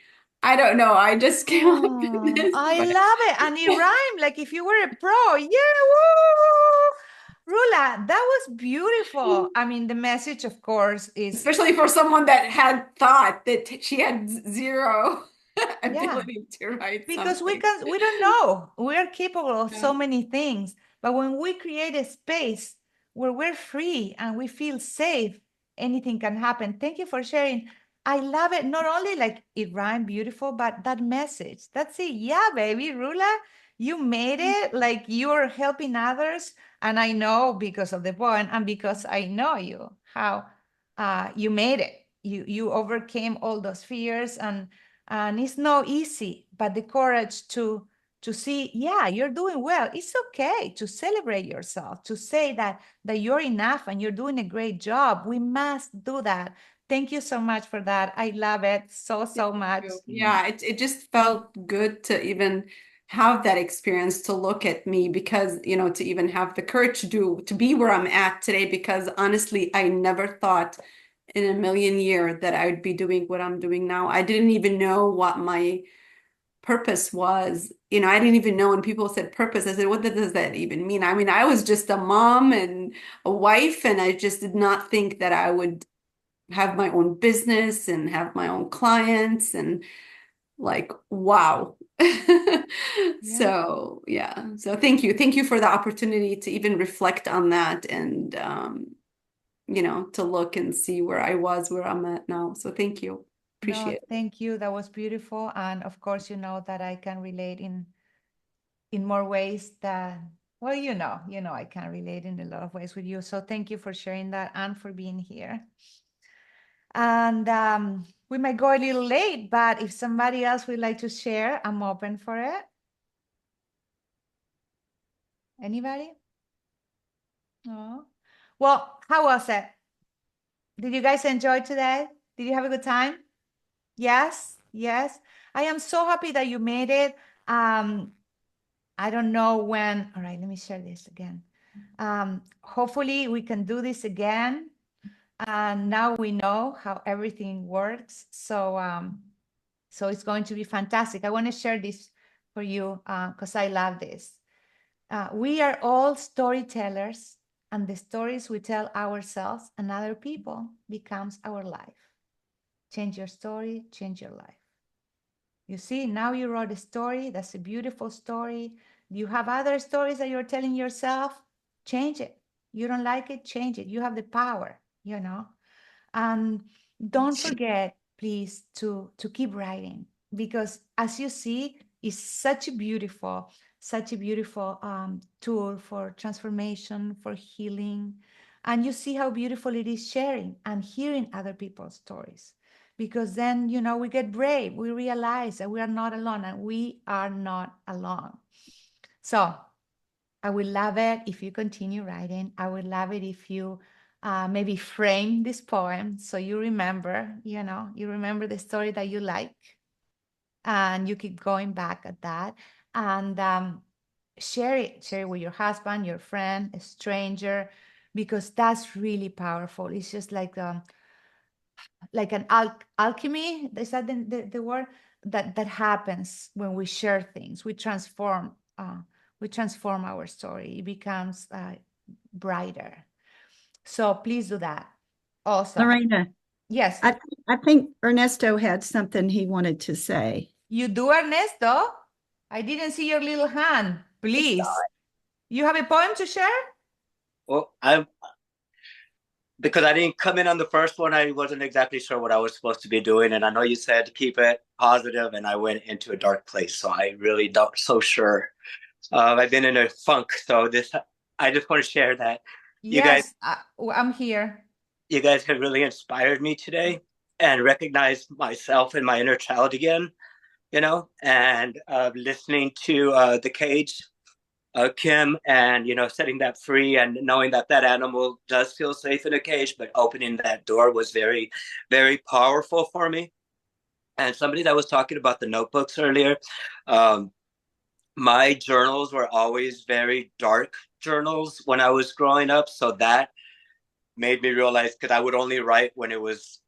I don't know. I just came up with this. I love it. And it rhymed like if you were a pro. Yeah, woo! Rula, that was beautiful. I mean, the message, of course, is especially for someone that had thought that she had zero ability to write because something. we don't know. We are capable of so many things. But when we create a space where we're free and we feel safe, anything can happen. Thank you for sharing. I love it. Not only like it rhymed beautiful, but that message. That's it. Yeah, baby, Rula, you made it. Like you're helping others. And I know because of the poem and because I know you, how you made it. You overcame all those fears, and it's not easy, but the courage to see, yeah, you're doing well. It's okay to celebrate yourself, to say that you're enough and you're doing a great job. We must do that Thank you so much for that. I love it so much. Yeah, it just felt good to even have that experience, to look at me, because to even have the courage to be where I'm at today, because honestly I never thought in a million years that I would be doing what I'm doing now. I didn't even know what my purpose was. I didn't even know when people said purpose. I said, what does that even mean? I mean, I was just a mom and a wife, and I just did not think that I would have my own business and have my own clients, and like, wow. So yeah. So thank you. Thank you for the opportunity to even reflect on that, and to look and see where I was, where I'm at now. So thank you. No, Appreciate it. thank you. That was beautiful. And of course, you know that I can relate in more ways than, well, I can relate in a lot of ways with you. So thank you for sharing that and for being here. And we might go a little late, but if somebody else would like to share, I'm open for it. Anybody? No. Well, how was it? Did you guys enjoy today? Did you have a good time? Yes, yes. I am so happy that you made it. I don't know when. All right, let me share this again. Hopefully we can do this again. And now we know how everything works. So it's going to be fantastic. I want to share this for you because I love this. We are all storytellers, and the stories we tell ourselves and other people becomes our life. Change your story, change your life. You see, now you wrote a story. That's a beautiful story. You have other stories that you're telling yourself. Change it. You don't like it, change it. You have the power, And don't forget, please, to keep writing, because as you see, it's such a beautiful tool for transformation, for healing. And you see how beautiful it is sharing and hearing other people's stories, because then, we get brave. We realize that we are not alone, and we are not alone. So I would love it if you continue writing. I would love it if you maybe frame this poem so you remember, you remember the story that you like, and you keep going back at that, and share it with your husband, your friend, a stranger, because that's really powerful. It's just like an alchemy. Is that the word that happens when we share things? We transform our story. It becomes brighter. So please do that. Also, Lorena, yes, I think Ernesto had something he wanted to say. you do, Ernesto. I didn't see your little hand. Please, you have a poem to share? Well, because I didn't come in on the first one, I wasn't exactly sure what I was supposed to be doing. And I know you said keep it positive, and I went into a dark place. So I really don't so sure. I've been in a funk. So I just want to share that. Yes, I'm here. You guys have really inspired me today, and recognized myself and my inner child again, and listening to The Cage, Kim, and setting that free, and knowing that animal does feel safe in a cage, but opening that door was very, very powerful for me. And somebody that was talking about the notebooks earlier, my journals were always very dark journals when I was growing up, so that made me realize, because I would only write when it was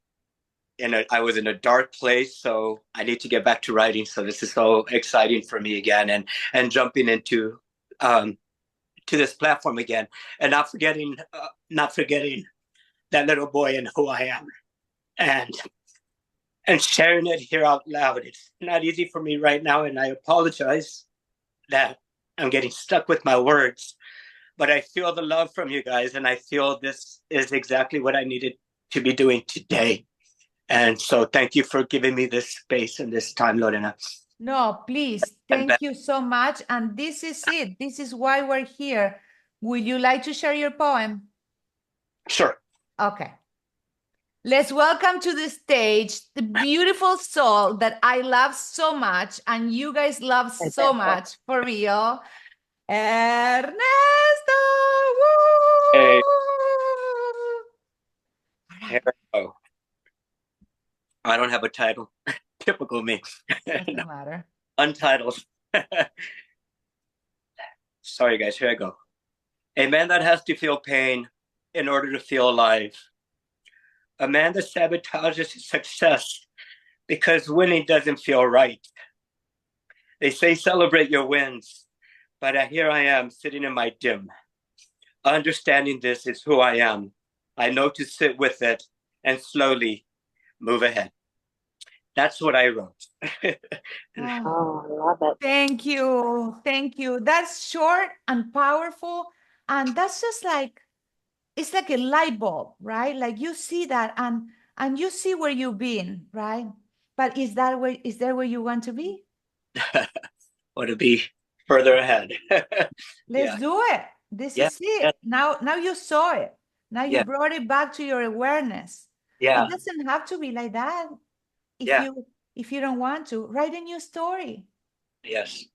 I was in a dark place. So I need to get back to writing. So this is so exciting for me again, and jumping into to this platform again, and not forgetting that little boy and who I am, and sharing it here out loud. It's not easy for me right now, and I apologize that I'm getting stuck with my words, but I feel the love from you guys, and I feel this is exactly what I needed to be doing today. And so thank you for giving me this space and this time, Lorena. No, please. Thank you so much. And this is it. This is why we're here. Would you like to share your poem? Sure. Okay. Let's welcome to the stage the beautiful soul that I love so much, and you guys love so much, for real. Ernesto! Woo! Hey. Here we go. I don't have a title. Typical me. Doesn't No, matter. untitled. Sorry, guys. Here I go. A man that has to feel pain in order to feel alive. A man that sabotages his success because winning doesn't feel right. They say celebrate your wins, but here I am sitting in my dim. Understanding this is who I am. I know to sit with it and slowly move ahead. That's what I wrote. Oh, Oh, I love it. thank you. Thank you. That's short and powerful. And that's just like, it's like a light bulb, right? Like you see that and you see where you've been, right? But is there where you want to be? Want to be further ahead. Let's Yeah, do it. This yeah, is yeah, it. Now you saw it. Now you yeah, brought it back to your awareness. It yeah, doesn't have to be like that. yeah, If you don't want to, write a new story. yes.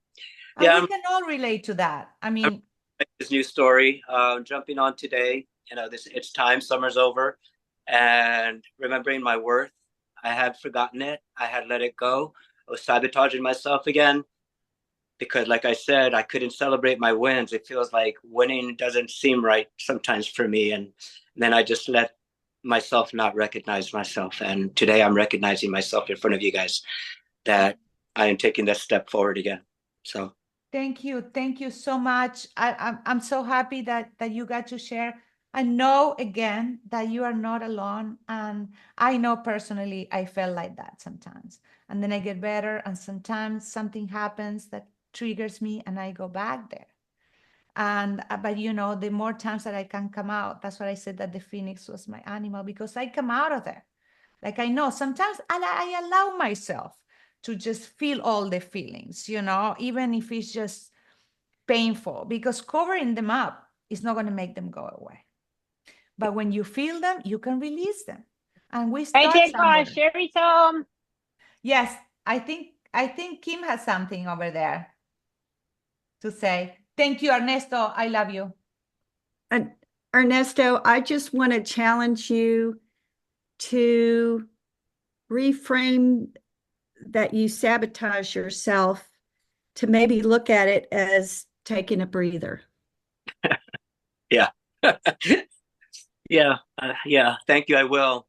And Yeah, we can all relate to that. I I'm mean, this new story. Jumping on today. You know, this it's time. Summer's over, and remembering my worth. I had forgotten it. I had let it go. I was sabotaging myself again because, like I said, I couldn't celebrate my wins. It feels like winning doesn't seem right sometimes for me, and then I just let myself not recognize myself. And today, I'm recognizing myself in front of you guys that I am taking that step forward again. So. thank you. Thank you so much. I'm so happy that you got to share. I know again that you are not alone. And I know personally I felt like that sometimes. And then I get better. And sometimes something happens that triggers me and I go back there. And but you know, the more times that I can come out, that's what I said that the phoenix was my animal, because I come out of there. Like I know sometimes I allow myself to just feel all the feelings, you know, even if it's just painful, because covering them up is not going to make them go away. But when you feel them, you can release them. And we Hey, start take one. somewhere. Sherry's home. Yes, I think Kim has something over there to say. Thank you, Ernesto. I love you. And Ernesto, I just want to challenge you to reframe that you sabotage yourself to maybe look at it as taking a breather. Yeah. Yeah. Yeah. Thank you. I will.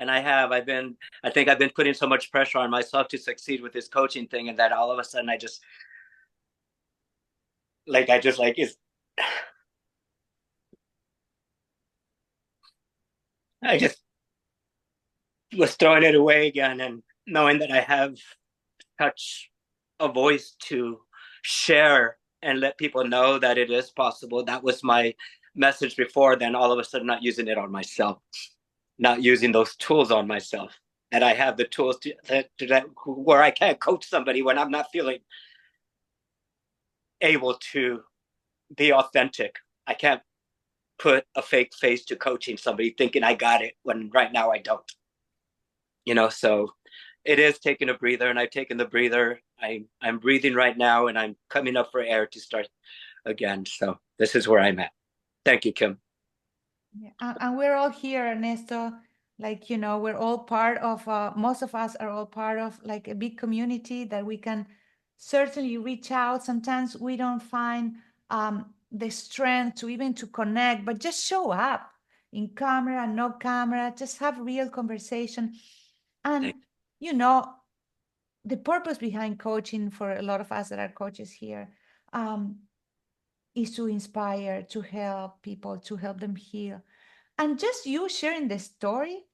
And I have. I think I've been putting so much pressure on myself to succeed with this coaching thing, and that all of a sudden it's, I just was throwing it away again, and knowing that I have such a voice to share and let people know that it is possible. That was my message before. Then all of a sudden, not using it on myself, not using those tools on myself. That I have the tools where I can't coach somebody when I'm not feeling able to be authentic. I can't put a fake face to coaching somebody thinking I got it when right now I don't. So it is taking a breather, and I've taken the breather. I'm breathing right now, and I'm coming up for air to start again. So this is where I'm at. Thank you, Kim. Yeah, and we're all here, Ernesto. Like, you know, we're all part of, most of us are all part of like a big community that we can certainly reach out. Sometimes we don't find the strength to even to connect, but just show up in camera, no camera, just have real conversation. And, you know, the purpose behind coaching for a lot of us that are coaches here is to inspire, to help people, to help them heal. And just you sharing the story,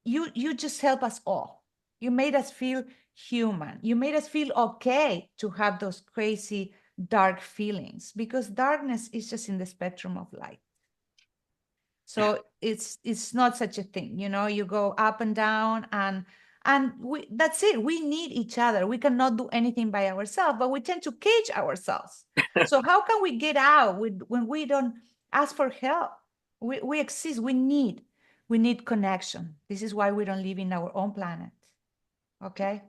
you just help us all. You made us feel human. You made us feel okay to have those crazy dark feelings, because darkness is just in the spectrum of light. So it's not such a thing, you know. You go up and down, and that's it. We need each other. We cannot do anything by ourselves, but we tend to cage ourselves. So how can we get out when we don't ask for help? We exist. We need connection. This is why we don't live in our own planet. Okay.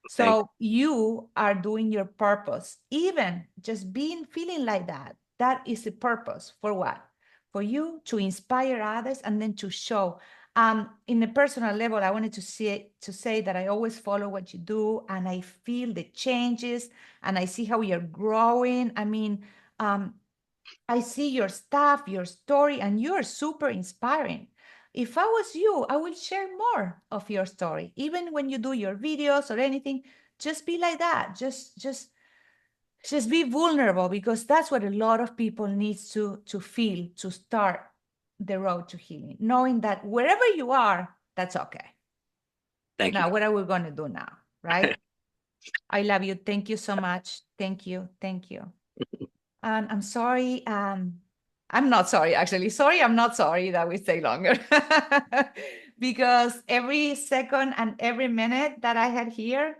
So you are doing your purpose, even just feeling like that. That is the purpose for what? For you to inspire others and then to show. In a personal level, I wanted to say that I always follow what you do, and I feel the changes, and I see how you're growing. I mean, I see your stuff, your story, and you're super inspiring. If I was you, I will share more of your story. Even when you do your videos or anything, just be like that. Just be vulnerable, because that's what a lot of people needs to feel to start the road to healing, knowing that wherever you are, that's okay. Thank you. Now, what are we going to do now, right? I love you. Thank you so much. Thank you. Thank you. And I'm sorry. I'm not sorry, actually. Sorry, I'm not sorry that we stay longer. Because every second and every minute that I had here,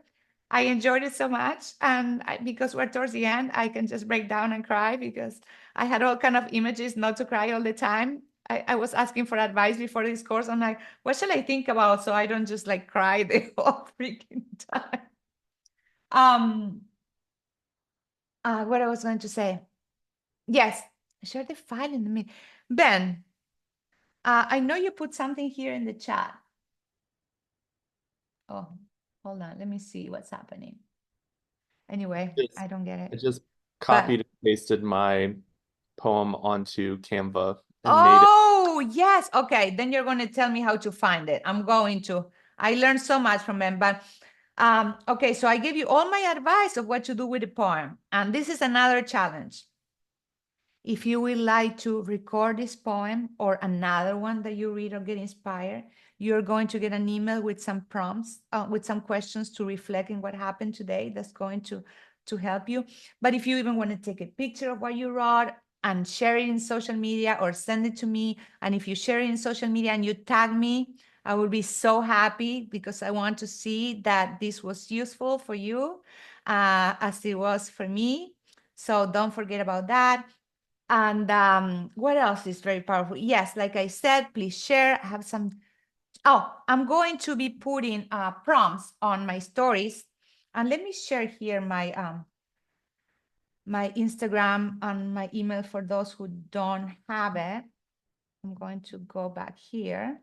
I enjoyed it so much. And because we're towards the end, I can just break down and cry, because I had all kind of images not to cry all the time. I was asking for advice before this course. I'm like, what shall I think about so I don't just like cry the whole freaking time? What I was going to say. Yes, share the file in the minute. Ben, I know you put something here in the chat. Oh, hold on. Let me see what's happening. Anyway, Yes. I don't get it. I just But copied and pasted my poem onto Canva and made it. oh, yes. Okay, then you're going to tell me how to find it. I'm going to. I learned so much from him. But okay, so I gave you all my advice of what to do with the poem. And this is another challenge. If you would like to record this poem or another one that you read or get inspired, you're going to get an email with some prompts, with some questions to reflect in what happened today. That's going to help you. But if you even want to take a picture of what you wrote and share it in social media or send it to me, and if you share it in social media and you tag me, I will be so happy, because I want to see that this was useful for you as it was for me. So don't forget about that. And what else is very powerful? Yes, like I said, please share. I have some. Oh, I'm going to be putting prompts on my stories. And let me share here my Instagram and my email for those who don't have it. I'm going to go back here.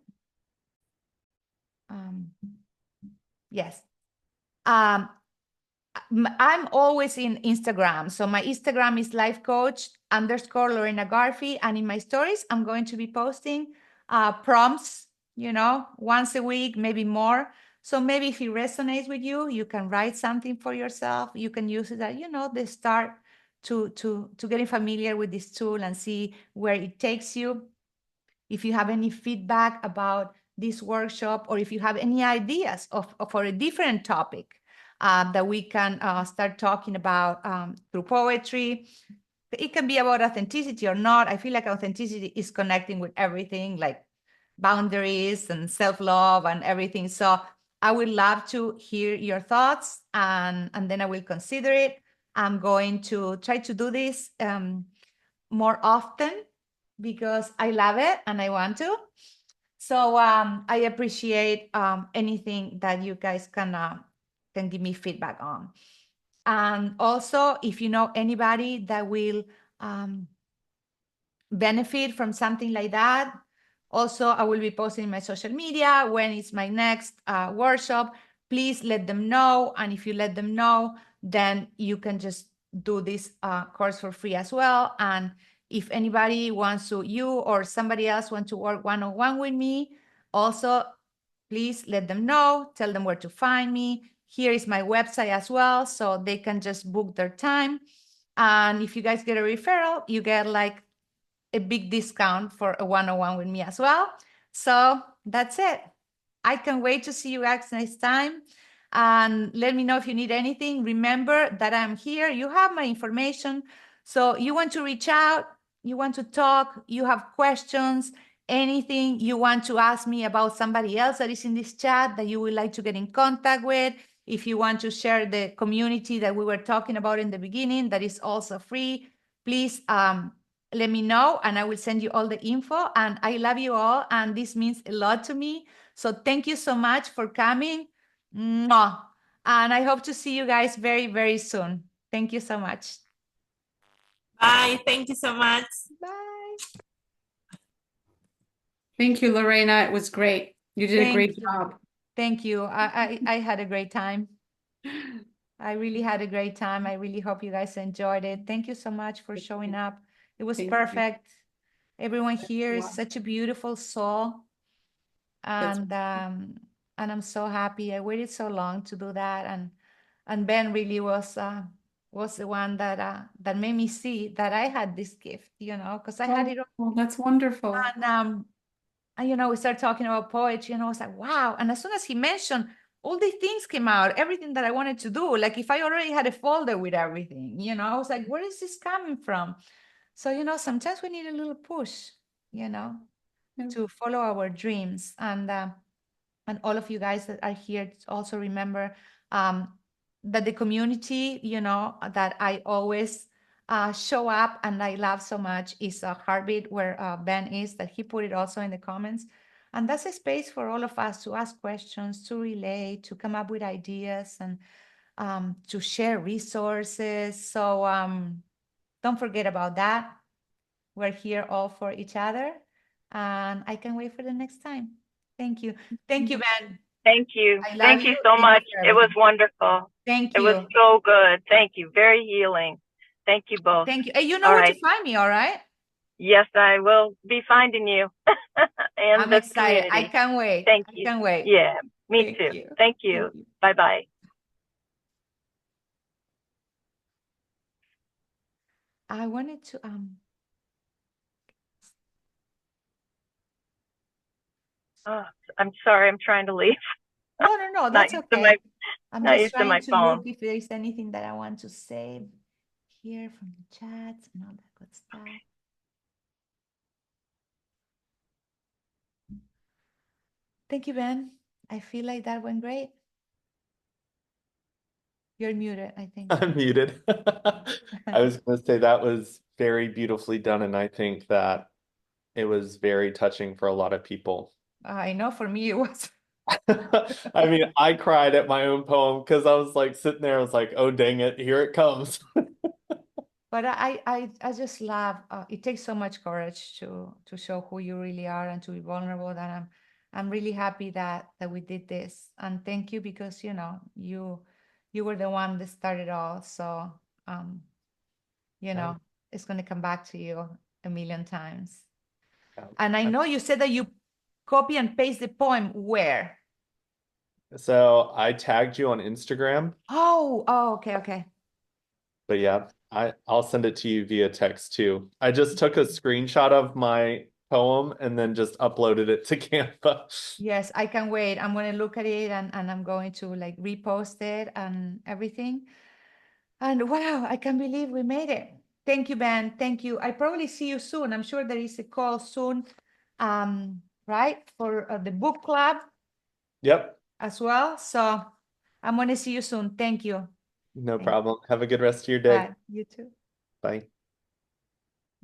Yes. I'm always in Instagram. So my Instagram is lifecoach_Lorena Garfi. And in my stories, I'm going to be posting prompts, once a week, maybe more. So maybe if it resonates with you, you can write something for yourself. You can use it as, the start to getting familiar with this tool and see where it takes you. If you have any feedback about this workshop, or if you have any ideas for a different topic that we can start talking about through poetry. It can be about authenticity or not. I feel like authenticity is connecting with everything, like boundaries and self-love and everything. So I would love to hear your thoughts, and then I will consider it. I'm going to try to do this more often, because I love it and I want to. So I appreciate anything that you guys can give me feedback on. And also, if you know anybody that will benefit from something like that, also I will be posting in my social media when it's my next workshop. Please let them know. And if you let them know, then you can just do this course for free as well. And if anybody wants to, you or somebody else want to work one-on-one with me, also, please let them know, tell them where to find me. Here is my website as well, so they can just book their time. And if you guys get a referral, you get like a big discount for a one-on-one with me as well. So that's it. I can't wait to see you guys next time. And let me know if you need anything. Remember that I'm here. You have my information. So you want to reach out, you want to talk, you have questions, anything you want to ask me about somebody else that is in this chat that you would like to get in contact with. If you want to share the community that we were talking about in the beginning, that is also free, please let me know and I will send you all the info. And I love you all. And this means a lot to me. So thank you so much for coming. Mwah. And I hope to see you guys very, very soon. Thank you so much. Bye. Thank you so much. Bye. Thank you, Lorena. It was great. You did a Thank great you. job. Thank you. I had a great time. I really had a great time. I really hope you guys enjoyed it. Thank you so much for showing up. It was Thank you. perfect. Everyone here is Wow. such a beautiful soul. That's And I'm so happy. I waited so long to do that. And Ben really was the one that made me see that I had this gift, because I had it all. oh, that's wonderful. And we started talking about poetry, and I was like, wow. And as soon as he mentioned, all these things came out, everything that I wanted to do. Like if I already had a folder with everything, I was like, where is this coming from? So, sometimes we need a little push, Yeah. to follow our dreams. And all of you guys that are here also remember that the community, that I always show up and I love so much is a Heartbeat, where Ben is, that he put it also in the comments. And that's a space for all of us to ask questions, to relate, to come up with ideas, and to share resources. So don't forget about that. We're here all for each other. And I can't wait for the next time. Thank you. Thank you, Ben. Thank you. I love Thank you. you so Thank you much. for It was everything. wonderful. Thank It was you. so good. Thank you. Very healing. Thank you both. Thank you. Hey, you know All where to right. find me, all right? Yes, I will be finding you and I'm this excited. I community. can't wait. Thank I you. can't wait. Yeah, me Thank too. you. Thank you. Thank you. Bye-bye. I wanted to Oh, I'm sorry. I'm trying to leave. no, Not that's used to my okay. I'm not just used to trying my to look phone. if there is anything that I want to save here from the chats and all that good stuff. Thank you, Ben. I feel like that went great. You're muted, I think. I'm muted. I was going to say that was very beautifully done, and I think that it was very touching for a lot of people. I know for me it was. I mean, I cried at my own poem because I was like sitting there, I was like, oh, dang it, here it comes. But I just love, it takes so much courage to show who you really are and to be vulnerable, that I'm really happy that we did this. And thank you, because you were the one that started all. So um Yeah. it's going to come back to you a million times. Yeah. And I know you said that you copy and paste the poem where? So I tagged you on Instagram, Oh, okay. but yeah, I'll send it to you via text too. I just took a screenshot of my poem and then just uploaded it to Canva. Yes, I can wait. I'm going to look at it, and I'm going to like repost it and everything. And wow, I can't believe we made it. Thank you, Ben. Thank you. I probably see you soon. I'm sure there is a call soon, right? For the book club Yep, as well. So I'm going to see you soon. Thank you. no Thank you. problem. Have a good rest of your day. Bye. You too. Bye.